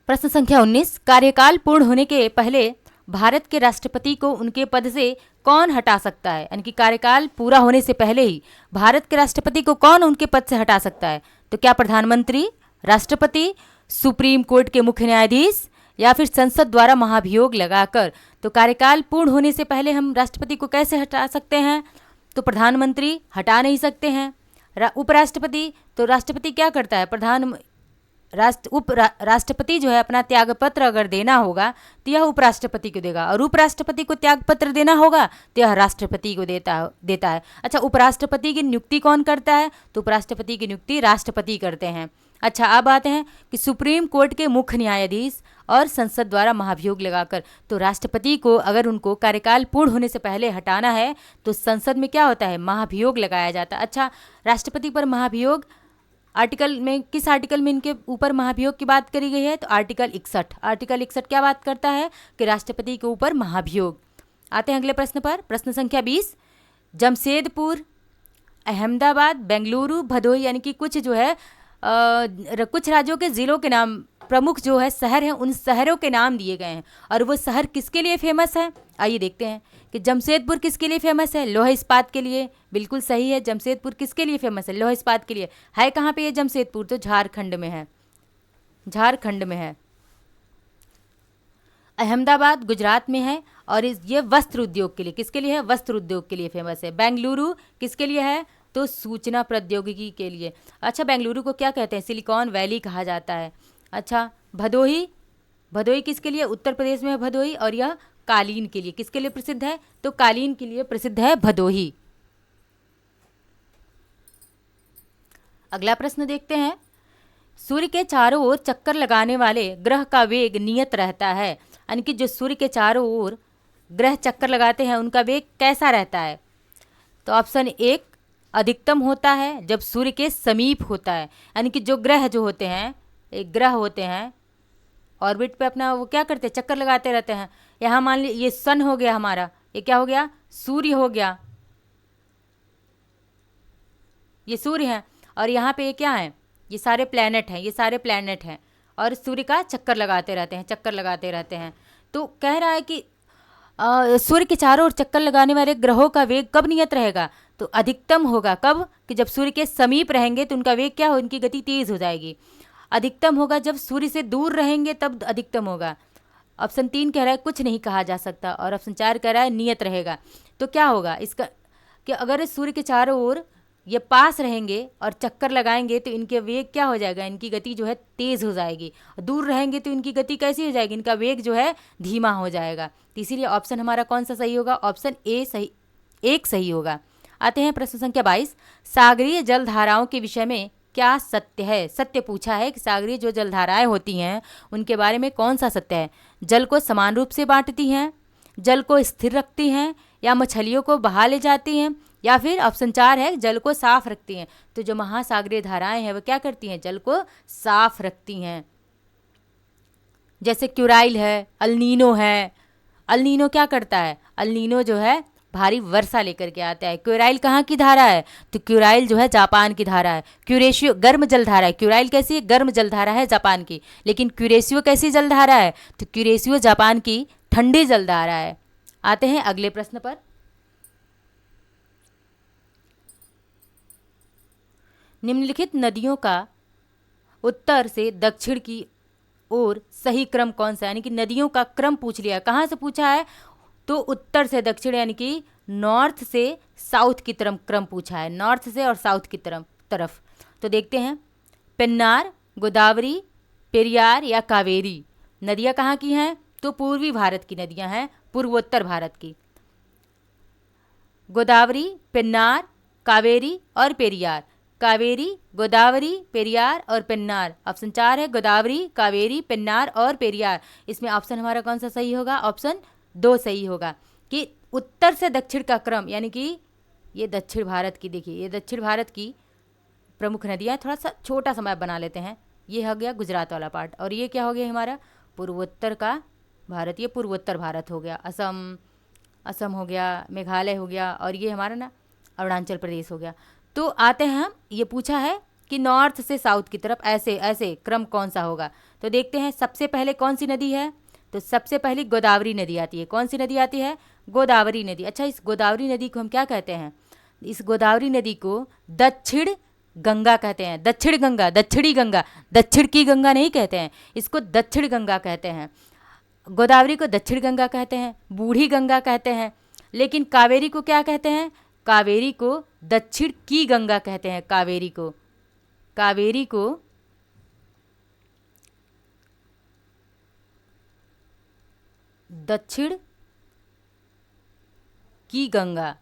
प्रश्न संख्या 19। कार्यकाल पूर्ण होने के पहले भारत के राष्ट्रपति को उनके पद से कौन हटा सकता है? यानी कि कार्यकाल पूरा होने से पहले ही भारत के राष्ट्रपति को कौन उनके पद से हटा सकता है? तो क्या प्रधानमंत्री, राष्ट्रपति, सुप्रीम कोर्ट के मुख्य न्यायाधीश, या फिर संसद द्वारा महाभियोग लगाकर? तो कार्यकाल पूर्ण होने से पहले हम राष्ट्रपति को कैसे हटा सकते हैं? तो प्रधानमंत्री हटा नहीं सकते हैं। उपराष्ट्रपति, तो राष्ट्रपति क्या करता है? राष्ट्रपति जो है अपना त्यागपत्र अगर देना होगा तो यह उपराष्ट्रपति को देगा, और उपराष्ट्रपति को त्यागपत्र देना होगा तो यह राष्ट्रपति को देता है। अच्छा, उपराष्ट्रपति की नियुक्ति कौन करता है? तो उपराष्ट्रपति की नियुक्ति राष्ट्रपति करते हैं। अच्छा, अब आते हैं कि सुप्रीम कोर्ट के मुख्य न्यायाधीश और संसद द्वारा महाभियोग लगाकर। तो राष्ट्रपति को अगर उनको कार्यकाल पूर्ण होने से पहले हटाना है तो संसद में क्या होता है? महाभियोग लगाया जाता है। अच्छा, राष्ट्रपति पर महाभियोग आर्टिकल में, किस आर्टिकल में इनके ऊपर महाभियोग की बात करी गई है? तो आर्टिकल 61। आर्टिकल 61 क्या बात करता है? कि राष्ट्रपति के ऊपर महाभियोग। आते हैं अगले प्रश्न पर, प्रश्न संख्या 20। जमशेदपुर, अहमदाबाद, बेंगलुरु, भदोही, यानी कि कुछ जो है कुछ राज्यों के ज़िलों के नाम, प्रमुख जो है शहर हैं, उन शहरों के नाम दिए गए हैं। और वो शहर किसके लिए फेमस है? आइए देखते हैं कि जमशेदपुर किसके लिए फेमस है? लोहा इस्पात के लिए। बिल्कुल सही है, जमशेदपुर किसके लिए फेमस है? लोहा इस्पात के लिए। है कहाँ पे ये जमशेदपुर? तो झारखंड में है, झारखंड में है। अहमदाबाद गुजरात में है और ये वस्त्र उद्योग के लिए, किसके लिए है? वस्त्र उद्योग के लिए फेमस है। बेंगलुरु किसके लिए है? तो सूचना प्रौद्योगिकी के लिए। अच्छा, बेंगलुरु को क्या कहते हैं? सिलिकॉन वैली कहा जाता है। अच्छा, भदोही, भदोही किसके लिए? उत्तर प्रदेश में है भदोही, और यह कालीन के लिए, किसके लिए प्रसिद्ध है? तो कालीन के लिए प्रसिद्ध है भदोही। अगला प्रश्न देखते हैं। सूर्य के चारों ओर चक्कर लगाने वाले ग्रह का वेग नियत रहता है, यानी कि जो सूर्य के चारों ओर ग्रह चक्कर लगाते हैं उनका वेग कैसा रहता है? तो ऑप्शन 1 अधिकतम होता है जब सूर्य के समीप होता है, यानी कि जो ग्रह जो होते हैं, एक ग्रह होते हैं ऑर्बिट पे अपना वो क्या करते हैं? चक्कर लगाते रहते हैं। यहाँ मान ली ये सन हो गया हमारा, ये क्या हो गया? सूर्य हो गया, ये सूर्य है, और यहाँ पे ये क्या है? ये सारे प्लैनेट हैं, ये सारे प्लैनेट हैं, और सूर्य का चक्कर लगाते रहते हैं, चक्कर लगाते रहते हैं। तो कह रहा है कि सूर्य के चारों ओर चक्कर लगाने वाले ग्रहों का वेग कब नियत रहेगा? तो अधिकतम होगा कब? कि जब सूर्य के समीप रहेंगे तो उनका वेग क्या हो? उनकी गति तेज हो जाएगी। अधिकतम होगा जब सूर्य से दूर रहेंगे तब अधिकतम होगा। ऑप्शन 3 कह रहा है कुछ नहीं कहा जा सकता, और ऑप्शन 4 कह रहा है नियत रहेगा। तो क्या होगा इसका? कि अगर सूर्य के चारों ओर ये पास रहेंगे और चक्कर लगाएंगे तो इनके वेग क्या हो जाएगा? इनकी गति जो है तेज़ हो जाएगी। दूर रहेंगे तो इनकी गति कैसी हो जाएगी? इनका वेग जो है धीमा हो जाएगा। तो इसीलिए ऑप्शन हमारा कौन सा सही होगा? ऑप्शन ए सही, 1 सही होगा। आते हैं प्रश्न संख्या 22। सागरीय जलधाराओं के विषय में क्या सत्य है? सत्य पूछा है कि सागरीय जो जलधाराएं होती हैं उनके बारे में कौन सा सत्य है? जल को समान रूप से बांटती हैं, जल को स्थिर रखती हैं, या मछलियों को बहा ले जाती हैं, या फिर ऑप्शन 4 है जल को साफ रखती हैं। तो जो महासागरीय धाराएं हैं वो क्या करती हैं? जल को साफ रखती हैं। जैसे क्यूराइल है, अल्नीनो है। अल्नीनो क्या करता है? अल्नीनो जो है भारी वर्षा लेकर के आता है। क्यूराइल कहाँ की धारा है? तो क्यूराइल जो है जापान की धारा है। क्यूरेशियो गर्म जलधारा है। क्यूराइल कैसी है? गर्म जलधारा है जापान की। लेकिन क्यूरेशियो कैसी जलधारा है? तो क्यूरेशियो जापान की ठंडी जलधारा है। आते हैं अगले प्रश्न पर। निम्नलिखित नदियों का उत्तर से दक्षिण की ओर सही क्रम कौन सा? यानी कि नदियों का क्रम पूछ लिया। कहाँ से पूछा है? तो उत्तर से दक्षिण, यानी कि नॉर्थ से साउथ की तरफ क्रम पूछा है, नॉर्थ से और साउथ की तरफ। तो देखते हैं। पेन्नार, गोदावरी, पेरियार या कावेरी नदियाँ कहाँ की हैं? तो पूर्वी भारत की नदियाँ हैं, पूर्वोत्तर भारत की। गोदावरी, पेन्नार, कावेरी और पेरियार। कावेरी, गोदावरी, पेरियार और पेन्नार। ऑप्शन 4 है गोदावरी, कावेरी, पेन्नार और पेरियार। इसमें ऑप्शन हमारा कौन सा सही होगा? ऑप्शन 2 सही होगा कि उत्तर से दक्षिण का क्रम, यानी कि ये दक्षिण भारत की, देखिए ये दक्षिण भारत की प्रमुख नदियाँ। थोड़ा सा छोटा सा मैप बना लेते हैं। ये हो गया गुजरात वाला पार्ट, और ये क्या हो गया हमारा? पूर्वोत्तर का भारत। ये पूर्वोत्तर भारत हो गया, असम हो गया, मेघालय हो गया, और ये हमारा ना अरुणाचल प्रदेश हो गया। तो आते हैं हम, ये पूछा है कि नॉर्थ से साउथ की तरफ ऐसे ऐसे क्रम कौन सा होगा। तो देखते हैं सबसे पहले कौन सी नदी है? तो सबसे पहली गोदावरी नदी आती है। कौन सी नदी आती है? गोदावरी नदी। अच्छा, इस गोदावरी नदी को हम क्या कहते हैं? इस गोदावरी नदी को दक्षिण गंगा कहते हैं। दक्षिण गंगा, दक्षिणी गंगा, दक्षिण की गंगा नहीं कहते हैं, इसको दक्षिण गंगा कहते हैं। गोदावरी को दक्षिण गंगा कहते हैं, बूढ़ी गंगा कहते हैं। लेकिन कावेरी को क्या कहते हैं? कावेरी को दक्षिण की गंगा कहते हैं। कावेरी को दक्षिण की गंगा।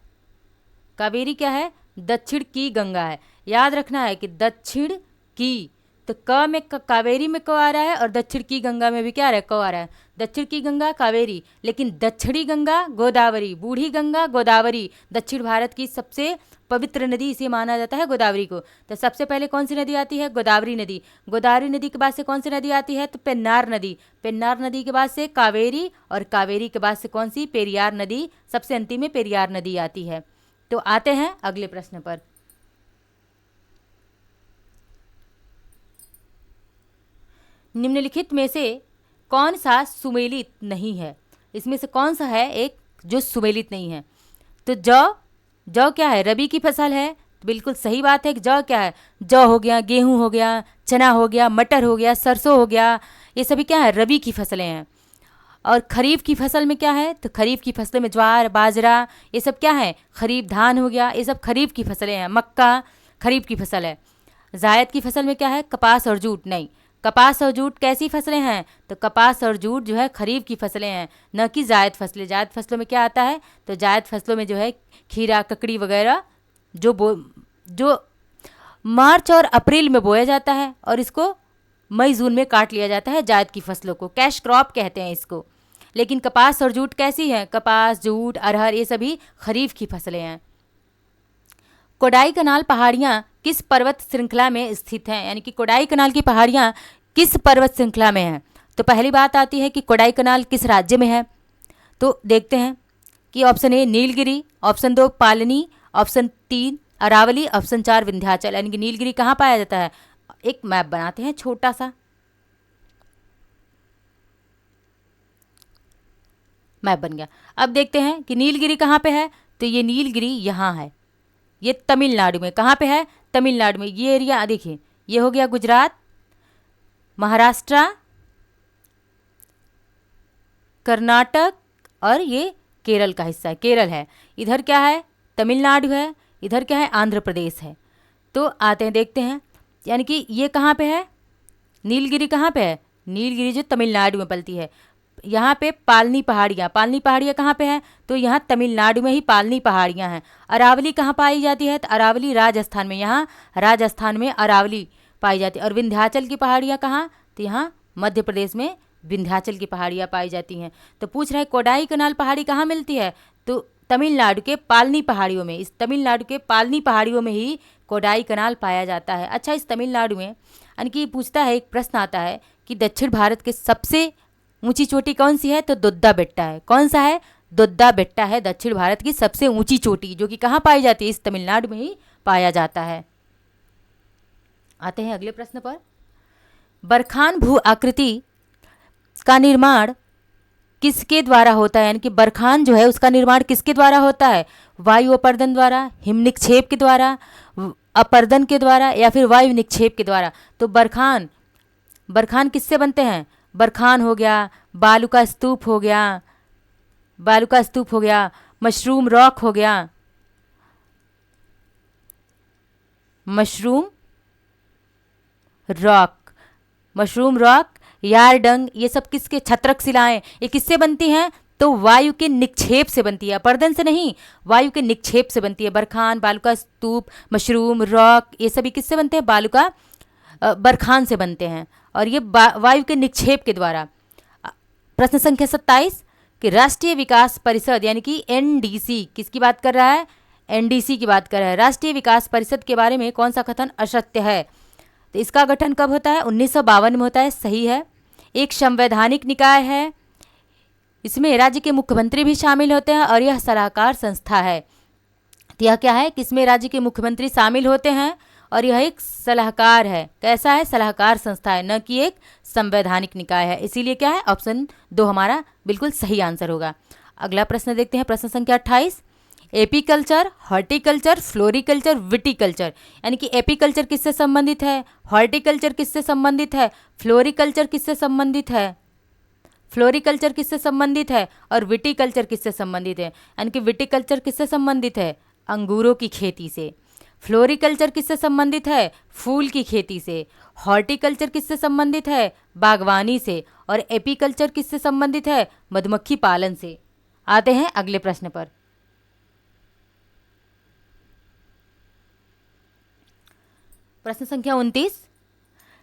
कावेरी क्या है? दक्षिण की गंगा है। याद रखना है कि दक्षिण की, तो क में कावेरी में क आ रहा है और दक्षिण की गंगा में भी क्या आ रहा है, क आ रहा है। दक्षिण की गंगा कावेरी, लेकिन दक्षिणी गंगा गोदावरी, बूढ़ी गंगा गोदावरी, दक्षिण भारत की सबसे पवित्र नदी इसे माना जाता है गोदावरी को। तो सबसे पहले कौन सी नदी आती है, गोदावरी नदी। गोदावरी नदी के बाद से कौन सी नदी आती है, तो पेन्नार नदी। पेन्नार नदी के बाद से कावेरी, और कावेरी के बाद से कौन सी, पेरियार नदी। सबसे अंतिम में पेरियार नदी आती है। तो आते हैं अगले प्रश्न पर। निम्नलिखित में से कौन सा सुमेलित नहीं है, इसमें से कौन सा है एक जो सुमेलित नहीं है। तो जौ, जौ क्या है, रबी की फसल है। तो बिल्कुल सही बात है कि जौ क्या है, जौ हो गया, गेहूं हो गया, चना हो गया, मटर हो गया, सरसों हो गया, ये सभी क्या है, रबी की फसलें हैं। और खरीफ की फसल में क्या है, तो खरीफ की फसलों में ज्वार, बाजरा, ये सब क्या है, खरीफ धान हो गया, ये सब खरीफ की फसलें हैं। मक्का खरीफ की फसल है। जायद की फसल में क्या है, कपास और जूट। नहीं, कपास और जूट कैसी फसलें हैं, तो कपास और जूट जो है खरीफ की फसलें हैं, न कि जायद फसलें। जायद फसलों में क्या आता है, तो जायद फसलों में जो है खीरा, ककड़ी वगैरह जो मार्च और अप्रैल में बोया जाता है और इसको मई जून में काट लिया जाता है। जायद की फसलों को कैश क्रॉप कहते हैं इसको। लेकिन कपास और जूट कैसी हैं, कपास, जूट, अरहर, ये सभी खरीफ की फसलें हैं। कोडाई कनाल पहाड़ियाँ किस पर्वत श्रृंखला में स्थित हैं, यानी कि कोडाई कनाल की पहाड़ियाँ किस पर्वत श्रृंखला में हैं। तो पहली बात आती है कि कोडाई कनाल किस राज्य में है। तो देखते हैं कि option A Nilgiri, option 2 Palani, option 3 Aravalli, option 4 Vindhyachal. यानी कि नीलगिरी कहाँ पाया जाता है। एक मैप बनाते हैं छोटा सा, मैप बन गया। अब देखते हैं कि नीलगिरी कहाँ पे है। तो ये नीलगिरी यहाँ है, ये तमिलनाडु में। कहाँ पे है, तमिलनाडु में। ये एरिया देखिए, ये हो गया गुजरात, महाराष्ट्र, कर्नाटक, और ये केरल का हिस्सा है, केरल है। इधर क्या है, तमिलनाडु है, इधर क्या है, आंध्र प्रदेश है। तो आते हैं देखते हैं, यानी कि ये कहाँ पे है, नीलगिरी कहाँ पे है, नीलगिरी जो तमिलनाडु में पलती है। यहाँ पे पालनी पहाड़ियाँ, पालनी पहाड़ियाँ कहाँ पे हैं, तो यहाँ तमिलनाडु में ही पालनी पहाड़ियाँ हैं। अरावली कहाँ पाई जाती है, तो अरावली राजस्थान में, यहाँ राजस्थान में अरावली पाई जाती है। और विंध्याचल की पहाड़ियाँ कहाँ, तो यहाँ मध्य प्रदेश में विंध्याचल की पहाड़ियाँ पाई जाती हैं। तो पूछ रहा है कोडाई कनाल पहाड़ी कहाँ मिलती है, तो तमिलनाडु के पालनी पहाड़ियों में। इस तमिलनाडु के पालनी पहाड़ियों में ही कोडाई कनाल पाया जाता है। अच्छा, इस तमिलनाडु में यानी कि पूछता है, एक प्रश्न आता है कि दक्षिण भारत के सबसे ऊंची चोटी कौन सी है, तो दोद्दा बेट्टा है। कौन सा है, दोद्दा बेट्टा है दक्षिण भारत की सबसे ऊंची चोटी, जो कि कहाँ पाई जाती है, इस तमिलनाडु में ही पाया जाता है। आते हैं अगले प्रश्न पर। बरखान भू आकृति का निर्माण किसके द्वारा होता है, यानी कि बरखान जो है उसका निर्माण किसके द्वारा होता है, वायु अपर्दन द्वारा, हिम निक्षेप के द्वारा, अपर्दन के द्वारा, या फिर वायु निक्षेप के द्वारा। तो बरखान, बरखान किससे बनते हैं, बरखान हो गया, बालू का स्तूप हो गया, बालू का स्तूप हो गया, मशरूम रॉक हो गया, मशरूम रॉक, मशरूम रॉक, यारडंग, ये सब किसके, छत्रक शिलाएं, ये किससे बनती हैं, तो वायु के निक्षेप से बनती है, अपर्दन से नहीं, वायु के निक्षेप से बनती है। बरखान, बालू का स्तूप, मशरूम रॉक, ये सभी किससे बनते हैं, बालू का बरखान से बनते हैं, और ये वायु के निक्षेप के द्वारा। प्रश्न संख्या 27 कि राष्ट्रीय विकास परिषद यानी कि एनडीसी किसकी बात कर रहा है, एनडीसी की बात कर रहा है। राष्ट्रीय विकास परिषद के बारे में कौन सा कथन असत्य है, तो इसका गठन कब होता है, 1952 में होता है, सही है। एक संवैधानिक निकाय है, इसमें राज्य के मुख्यमंत्री भी शामिल होते हैं, और यह सलाहकार संस्था है। तो यह क्या है, किसमें राज्य के मुख्यमंत्री शामिल होते हैं, और यह एक सलाहकार है। कैसा है, सलाहकार संस्था है, न कि एक संवैधानिक निकाय है। इसीलिए क्या है, ऑप्शन 2 हमारा बिल्कुल सही आंसर होगा। अगला प्रश्न देखते हैं, प्रश्न संख्या 28। एपीकल्चर, हॉर्टिकल्चर, फ्लोरिकल्चर, विटिकल्चर, यानी कि एपीकल्चर किससे संबंधित है, हॉर्टिकल्चर किससे संबंधित है, फ्लोरिकल्चर किससे संबंधित है, फ्लोरिकल्चर किससे संबंधित है, और विटिकल्चर किससे संबंधित है। यानी कि विटिकल्चर किससे संबंधित है, अंगूरों की खेती से। फ्लोरिकल्चर किससे संबंधित है, फूल की खेती से। हॉर्टिकल्चर किससे संबंधित है, बागवानी से। और एपीकल्चर किससे संबंधित है, मधुमक्खी पालन से। आते हैं अगले प्रश्न पर। प्रश्न संख्या 29।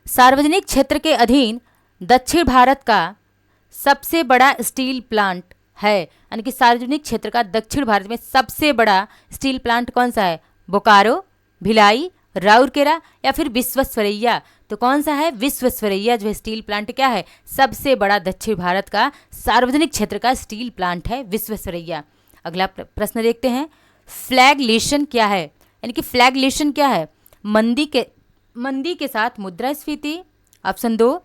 सार्वजनिक क्षेत्र के अधीन दक्षिण भारत का सबसे बड़ा स्टील प्लांट है, यानी कि सार्वजनिक क्षेत्र का दक्षिण भारत में सबसे बड़ा स्टील प्लांट कौन सा है? बोकारो, भिलाई, राउरकेला या फिर विश्वेश्वरैया? तो कौन सा है? विश्वेश्वरैया जो है स्टील प्लांट क्या है? सबसे बड़ा दक्षिण भारत का सार्वजनिक क्षेत्र का स्टील प्लांट है विश्वेश्वरैया। अगला प्रश्न देखते हैं, फ्लैगलेशन क्या है? यानी कि फ्लैगलेशन क्या है? मंदी के साथ मुद्रास्फीति, ऑप्शन 2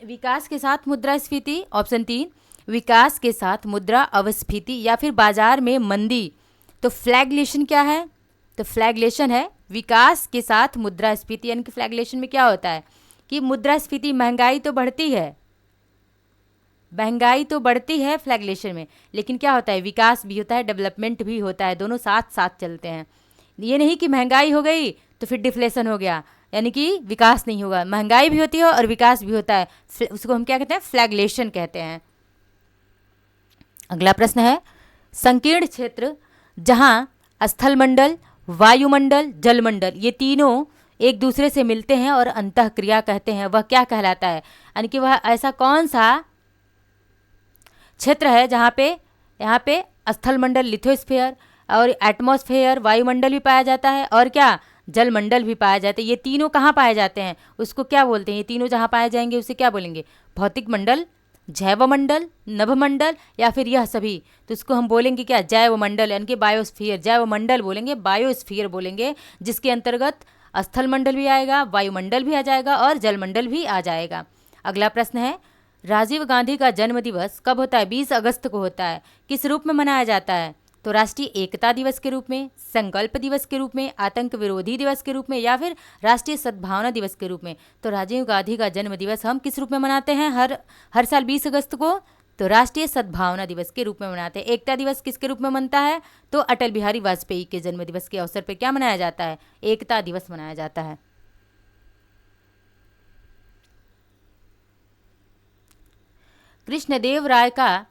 विकास के साथ मुद्रास्फीति, ऑप्शन 3 विकास के साथ मुद्रा अवस्फीति या फिर बाजार में मंदी। तो फ्लैगलेशन क्या है? तो फ्लैगलेशन है विकास के साथ मुद्रास्फीति, यानी कि फ्लैगलेशन में क्या होता है कि मुद्रास्फीति, महंगाई तो बढ़ती है फ्लैगलेशन में, लेकिन क्या होता है? विकास भी होता है, डेवलपमेंट भी होता है, दोनों साथ साथ चलते हैं। ये नहीं कि महंगाई हो गई तो फिर डिफ्लेशन हो गया, यानी कि विकास नहीं होगा। महंगाई भी होती है और विकास भी होता है, उसको हम क्या कहते हैं? फ्लैगलेशन कहते हैं। अगला प्रश्न है, संकीर्ण क्षेत्र जहां स्थलमंडल, वायुमंडल, जलमंडल ये तीनों एक दूसरे से मिलते हैं और अंतःक्रिया कहते हैं, वह क्या कहलाता है? यानी कि वह ऐसा कौन सा क्षेत्र है जहाँ पे स्थलमंडल, लिथोस्फीयर और एटमॉस्फेयर, वायुमंडल भी पाया जाता है और क्या? जलमंडल भी पाया जाता है। ये तीनों कहाँ पाए जाते हैं? उसको क्या बोलते हैं? ये तीनों जहाँ पाए जाएंगे उसे क्या बोलेंगे? भौतिक मंडल, जैवमंडल, नभमंडल या फिर यह सभी? तो इसको हम बोलेंगे क्या? जैवमंडल, यानी कि बायोस्फीयर। जैवमंडल बोलेंगे, बायोस्फीयर बोलेंगे, जिसके अंतर्गत स्थलमंडल भी आएगा, वायुमंडल भी आ जाएगा और जलमंडल भी आ जाएगा। अगला प्रश्न है, राजीव गांधी का जन्म दिवस कब होता है? 20 अगस्त को होता है। किस रूप में मनाया जाता है? तो राष्ट्रीय एकता दिवस के रूप में, संकल्प दिवस के रूप में, आतंक विरोधी दिवस के रूप में या फिर राष्ट्रीय सद्भावना दिवस के रूप में? तो राजीव गांधी का जन्म दिवस हम किस रूप में मनाते हैं हर साल 20 अगस्त को? तो राष्ट्रीय सद्भावना दिवस के रूप में मनाते हैं। एकता दिवस किसके रूप में मनता है? तो अटल बिहारी वाजपेयी के जन्म दिवस के अवसर पर क्या मनाया जाता है? एकता दिवस मनाया जाता है। कृष्णदेव राय का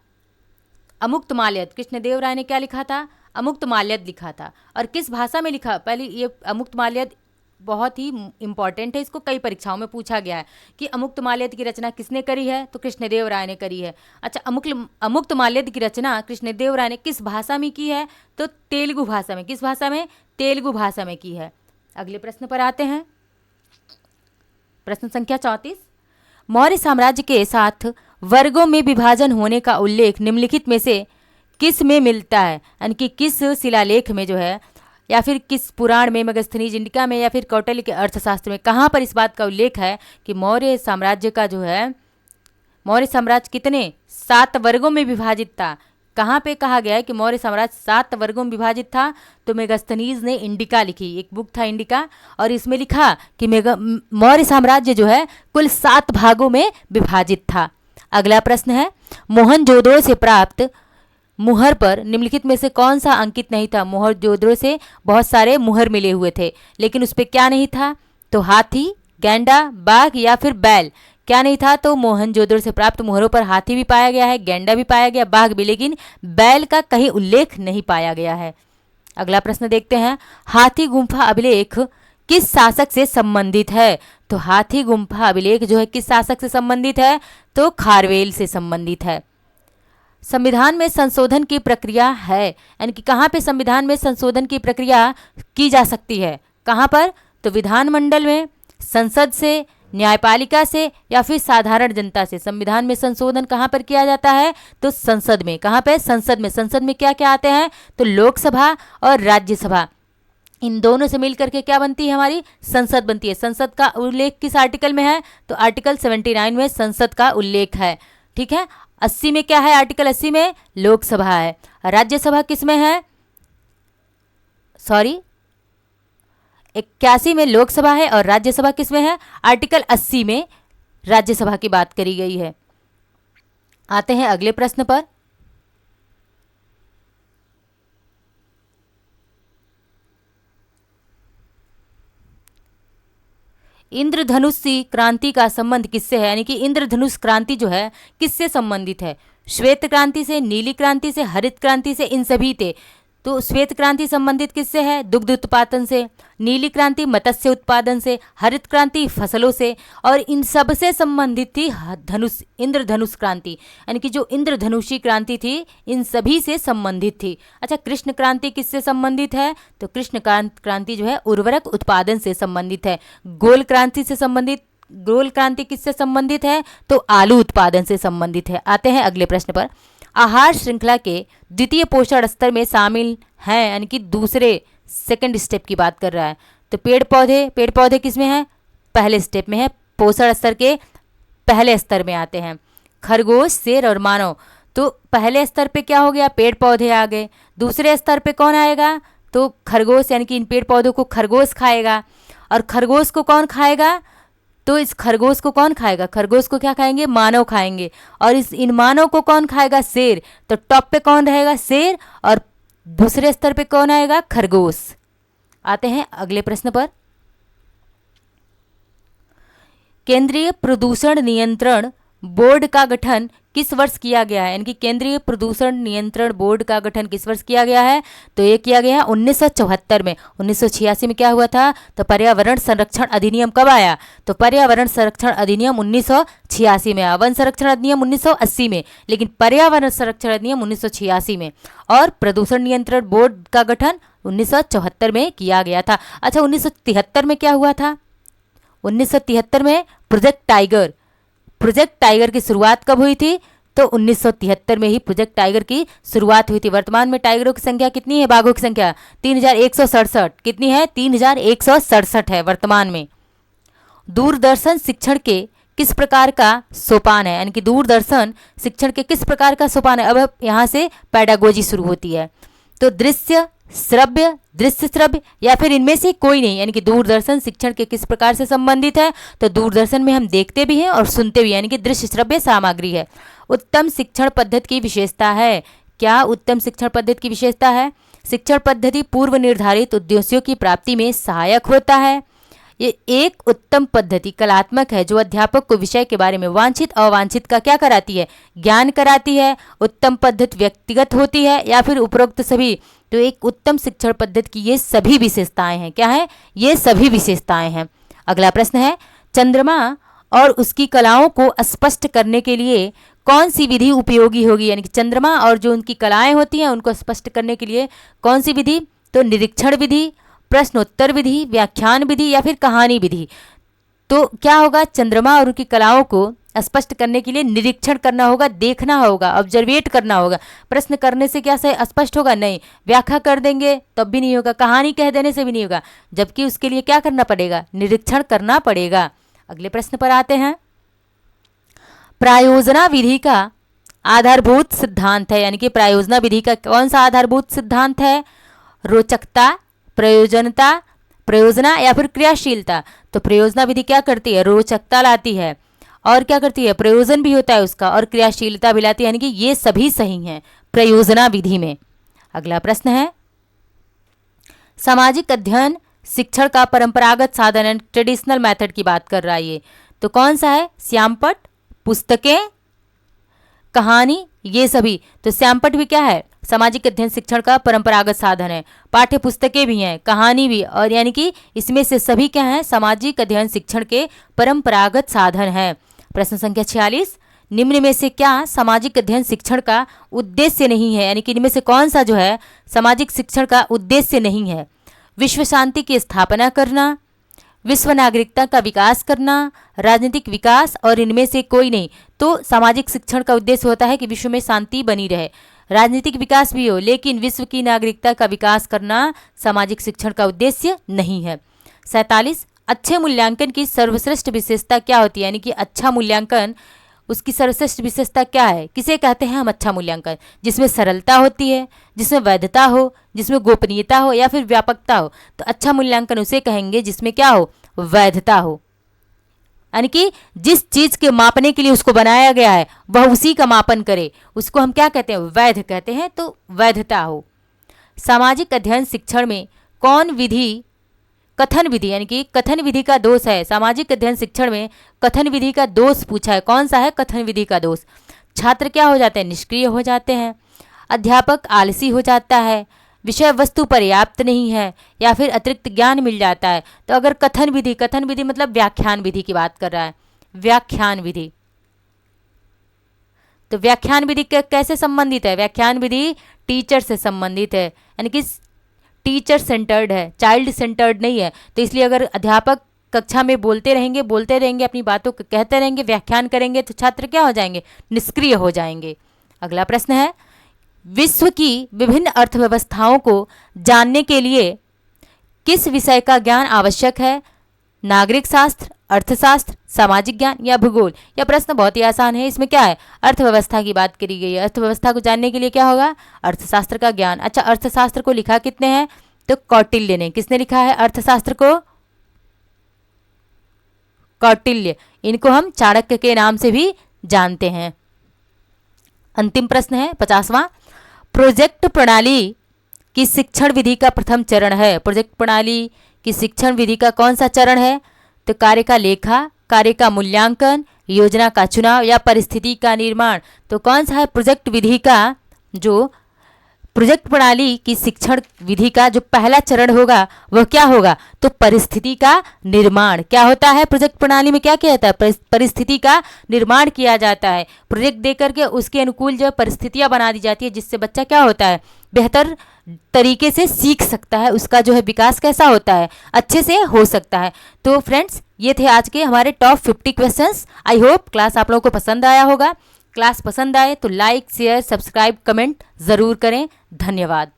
अमुक्त माल्यद, कृष्णदेव राय ने क्या लिखा था? अमुक्त माल्यद लिखा था। और किस भाषा में लिखा? पहले ये अमुक्त माल्यद बहुत ही इंपॉर्टेंट है, इसको कई परीक्षाओं में पूछा गया है कि अमुक्त माल्यद की रचना किसने करी है? तो कृष्णदेव राय ने करी है। अच्छा, अमुक्त माल्यद की रचना कृष्णदेव राय ने किस भाषा में की है? तो तेलुगु भाषा में। किस भाषा में? तेलुगु भाषा में की है। अगले प्रश्न पर आते हैं, प्रश्न संख्या 34। मौर्य साम्राज्य के साथ वर्गों में विभाजन होने का उल्लेख निम्नलिखित में से किस में मिलता है? यानी कि किस शिलालेख में जो है, या फिर किस पुराण में, मगस्थनीज इंडिका में या फिर कौटिल्य के अर्थशास्त्र में, कहाँ पर इस बात का उल्लेख है कि मौर्य साम्राज्य का जो है, मौर्य साम्राज्य कितने 7 वर्गों में विभाजित था? कहाँ पे कहा गया है कि मौर्य साम्राज्य 7 वर्गों में विभाजित था? तो मेगास्थनीज ने इंडिका लिखी, एक बुक था इंडिका, और इसमें लिखा कि मौर्य साम्राज्य जो है कुल 7 भागों में विभाजित था। अगला प्रश्न है, मोहनजोदड़ो से प्राप्त मुहर पर निम्नलिखित में से कौन सा अंकित नहीं था? मोहनजोदड़ो से बहुत सारे मुहर मिले हुए थे, लेकिन उस पर क्या नहीं था? तो हाथी, गैंडा, बाघ या फिर बैल, क्या नहीं था? तो मोहनजोदड़ो से प्राप्त मुहरों पर हाथी भी पाया गया है, गैंडा भी पाया गया, बाघ भी, लेकिन बैल का कहीं उल्लेख नहीं पाया गया है। अगला प्रश्न देखते हैं, हाथी गुम्फा अभिलेख किस शासक से संबंधित है? तो हाथी गुम्फा अभिलेख जो है किस शासक से संबंधित है? तो खारवेल से संबंधित है। संविधान में संशोधन की प्रक्रिया है, यानी कि कहाँ पे संविधान में संशोधन की प्रक्रिया की जा सकती है? कहाँ पर? तो विधानमंडल में, संसद से, न्यायपालिका से या फिर साधारण जनता से। संविधान में संशोधन कहाँ पर किया जाता है? तो संसद में। कहाँ पे? संसद में। संसद में क्या क्या आते हैं? तो लोकसभा और राज्यसभा, इन दोनों से मिलकर के क्या बनती है? हमारी संसद बनती है। संसद का उल्लेख किस आर्टिकल में है? तो आर्टिकल 79 में संसद का उल्लेख है। ठीक है। 80 में क्या है? आर्टिकल 80 में लोकसभा है। राज्यसभा किस में है? 81 में लोकसभा है और राज्यसभा किस में है? आर्टिकल 80 में राज्यसभा की बात करी गई है। आते हैं अगले प्रश्न पर। इंद्रधनुषी क्रांति का संबंध किससे है? यानी कि इंद्रधनुष क्रांति जो है किससे संबंधित है? श्वेत क्रांति से, नीली क्रांति से, हरित क्रांति से, इन सभी से। तो श्वेत क्रांति संबंधित किससे है? दुग्ध उत्पादन से। नीली क्रांति मत्स्य उत्पादन से। हरित क्रांति फसलों से। और इन सब से संबंधित थी धनुष इंद्रधनुष क्रांति, यानी कि जो इंद्रधनुषी क्रांति थी इन सभी से संबंधित थी। अच्छा, कृष्ण क्रांति किससे संबंधित है? तो कृष्ण क्रांति जो है उर्वरक उत्पादन से संबंधित है। गोल क्रांति से संबंधित गोल क्रांति किससे संबंधित है? तो आलू उत्पादन से संबंधित है। आते हैं अगले प्रश्न पर। आहार श्रृंखला के द्वितीय पोषण स्तर में शामिल हैं, यानी कि दूसरे सेकंड स्टेप की बात कर रहा है। तो पेड़ पौधे किस में है? पहले स्टेप में है, पोषण स्तर के पहले स्तर में आते हैं। खरगोश, शेर और मानव, तो पहले स्तर पे क्या हो गया? पेड़ पौधे आ गए। दूसरे स्तर पे कौन आएगा? तो खरगोश, यानी कि इन पेड़ पौधों को खरगोश खाएगा। और खरगोश को कौन खाएगा? तो इस खरगोश को कौन खाएगा? खरगोश को क्या खाएंगे? मानव खाएंगे। और इन मानव को कौन खाएगा? शेर। तो टॉप पे कौन रहेगा? शेर। और दूसरे स्तर पे कौन आएगा? खरगोश। आते हैं अगले प्रश्न पर। केंद्रीय प्रदूषण नियंत्रण बोर्ड का गठन किस वर्ष किया गया है? यानी कि केंद्रीय प्रदूषण नियंत्रण बोर्ड का गठन किस वर्ष किया गया है? तो ये किया गया 1974 में। 1986 में क्या हुआ था? तो पर्यावरण संरक्षण अधिनियम कब आया? तो पर्यावरण संरक्षण अधिनियम 1986 में। वन संरक्षण अधिनियम 1980 में, लेकिन पर्यावरण संरक्षण अधिनियम 1986 में। और प्रदूषण नियंत्रण बोर्ड का गठन 1974 में किया गया था। अच्छा, 1973 में क्या हुआ था? 1973 में प्रोजेक्ट टाइगर की शुरुआत कब हुई थी? तो 1973 में ही प्रोजेक्ट टाइगर की शुरुआत हुई थी। वर्तमान में टाइगरों की संख्या कितनी है? बाघों की संख्या 3167। कितनी है? 3167 है वर्तमान में। दूरदर्शन शिक्षण के किस प्रकार का सोपान है? यानी कि दूरदर्शन शिक्षण के किस प्रकार का सोपान है? अब यहाँ से पैडागोजी शुरू होती है। तो दृश्य श्रव्य या फिर इनमें से कोई नहीं, यानी कि दूरदर्शन शिक्षण के किस प्रकार से संबंधित है? तो दूरदर्शन में हम देखते भी हैं और सुनते भी, यानी कि दृश्य श्रव्य सामग्री है। उत्तम शिक्षण पद्धति की विशेषता है। क्या उत्तम शिक्षण पद्धति की विशेषता है? शिक्षण पद्धति पूर्व निर्धारित उद्देश्यों की प्राप्ति में सहायक होता है। ये एक उत्तम पद्धति कलात्मक है जो अध्यापक को विषय के बारे में वांछित अवांछित का क्या कराती है? ज्ञान कराती है। उत्तम पद्धति व्यक्तिगत होती है या फिर उपरोक्त सभी? तो एक उत्तम शिक्षण पद्धति की ये सभी विशेषताएं हैं। क्या है? ये सभी विशेषताएं हैं। अगला प्रश्न है, चंद्रमा और उसकी कलाओं को स्पष्ट करने के लिए कौन सी विधि उपयोगी होगी? यानी कि चंद्रमा और जो उनकी कलाएं होती हैं उनको स्पष्ट करने के लिए कौन सी विधि? तो निरीक्षण विधि, प्रश्नोत्तर विधि, व्याख्यान विधि या फिर कहानी विधि। तो क्या होगा? चंद्रमा और उनकी कलाओं को स्पष्ट करने के लिए निरीक्षण करना होगा, देखना होगा, ऑब्जर्वेट करना होगा। प्रश्न करने से क्या से स्पष्ट होगा? नहीं। व्याख्या कर देंगे तब भी नहीं होगा, कहानी कह देने से भी नहीं होगा, जबकि उसके लिए क्या करना पड़ेगा? निरीक्षण करना पड़ेगा। अगले प्रश्न पर आते हैं। प्रायोजना विधि का आधारभूत सिद्धांत है, यानी कि प्रायोजना विधि का कौन सा आधारभूत सिद्धांत है? रोचकता, प्रयोजना या फिर क्रियाशीलता। तो प्रयोजना विधि क्या करती है? रोचकता लाती है। और क्या करती है? प्रयोजन भी होता है उसका और क्रियाशीलता भी लाती है, यानी कि ये सभी सही हैं प्रयोजना विधि में। अगला प्रश्न है, सामाजिक अध्ययन शिक्षण का परंपरागत साधन है, ट्रेडिशनल मेथड की बात कर रहा है ये। तो कौन सा है? श्यामपट, पुस्तकें, कहानी, ये सभी। तो श्यामपट भी क्या है? सामाजिक अध्ययन शिक्षण का परंपरागत साधन है। पाठ्य पुस्तकें भी हैं, कहानी भी, और यानी कि इसमें से सभी क्या हैं? सामाजिक अध्ययन शिक्षण के परंपरागत साधन हैं। प्रश्न संख्या 46, निम्न में से क्या सामाजिक अध्ययन शिक्षण का उद्देश्य नहीं है? यानी कि इनमें से कौन सा जो है सामाजिक शिक्षण का उद्देश्य नहीं है? विश्व शांति की स्थापना करना, विश्व नागरिकता का विकास करना, राजनीतिक विकास, और इनमें से कोई नहीं। तो सामाजिक शिक्षण का उद्देश्य होता है कि विश्व में शांति बनी रहे, राजनीतिक विकास भी हो, लेकिन विश्व की नागरिकता का विकास करना सामाजिक शिक्षण का उद्देश्य नहीं है। 47, अच्छे मूल्यांकन की सर्वश्रेष्ठ विशेषता क्या होती है? यानी कि अच्छा मूल्यांकन उसकी सर्वश्रेष्ठ विशेषता क्या है? किसे कहते हैं हम अच्छा मूल्यांकन? जिसमें सरलता होती है, जिसमें वैधता हो, जिसमें गोपनीयता हो या फिर व्यापकता हो। तो अच्छा मूल्यांकन उसे कहेंगे जिसमें क्या हो? वैधता हो, यानी कि जिस चीज के मापने के लिए उसको बनाया गया है वह उसी का मापन करे, उसको हम क्या कहते हैं? वैध कहते हैं। तो वैधता हो। सामाजिक अध्ययन शिक्षण में कौन विधि कथन विधि, यानी कि कथन विधि का दोष है? सामाजिक अध्ययन शिक्षण में कथन विधि का दोष पूछा है। कौन सा है कथन विधि का दोष? छात्र क्या हो जाते हैं? निष्क्रिय हो जाते हैं, अध्यापक आलसी हो जाता है, विषय वस्तु पर्याप्त नहीं है या फिर अतिरिक्त ज्ञान मिल जाता है। तो अगर कथन विधि मतलब व्याख्यान विधि की बात कर रहा है, व्याख्यान विधि। तो व्याख्यान विधि कैसे संबंधित है? व्याख्यान विधि टीचर से संबंधित है, यानी कि टीचर सेंटर्ड है, चाइल्ड सेंटर्ड नहीं है। तो इसलिए अगर अध्यापक कक्षा में बोलते रहेंगे, अपनी बातों को कहते रहेंगे, व्याख्यान करेंगे, तो छात्र क्या हो जाएंगे? निष्क्रिय हो जाएंगे। अगला प्रश्न है, विश्व की विभिन्न अर्थव्यवस्थाओं को जानने के लिए किस विषय का ज्ञान आवश्यक है? नागरिक शास्त्र, अर्थशास्त्र, सामाजिक ज्ञान या भूगोल? यह प्रश्न बहुत ही आसान है। इसमें क्या है? अर्थव्यवस्था की बात करी गई है। अर्थव्यवस्था को जानने के लिए क्या होगा? अर्थशास्त्र का ज्ञान। अच्छा, अर्थशास्त्र को लिखा कितने हैं? तो कौटिल्य ने। किसने लिखा है अर्थशास्त्र को? कौटिल्य। इनको हम चाणक्य के नाम से भी जानते हैं। अंतिम प्रश्न है 50वां, प्रोजेक्ट प्रणाली की शिक्षण विधि का प्रथम चरण है। प्रोजेक्ट प्रणाली की शिक्षण विधि का कौन सा चरण है? तो कार्य का लेखा, कार्य का मूल्यांकन, योजना का चुनाव या परिस्थिति का निर्माण? तो कौन सा है प्रोजेक्ट विधि का? जो प्रोजेक्ट प्रणाली की शिक्षण विधि का जो पहला चरण होगा वह क्या होगा? तो परिस्थिति का निर्माण। क्या होता है प्रोजेक्ट प्रणाली में? क्या किया जाता है? परिस्थिति का निर्माण किया जाता है। प्रोजेक्ट दे करके उसके अनुकूल जो परिस्थितियां बना दी जाती है, जिससे बच्चा क्या होता है? बेहतर तरीके से सीख सकता है, उसका जो है विकास कैसा होता है? अच्छे से हो सकता है। तो फ्रेंड्स, ये थे आज के हमारे top 50 questions. I hope class आप लोगों को पसंद आया होगा। क्लास पसंद आए तो लाइक, शेयर, सब्सक्राइब, कमेंट ज़रूर करें। धन्यवाद।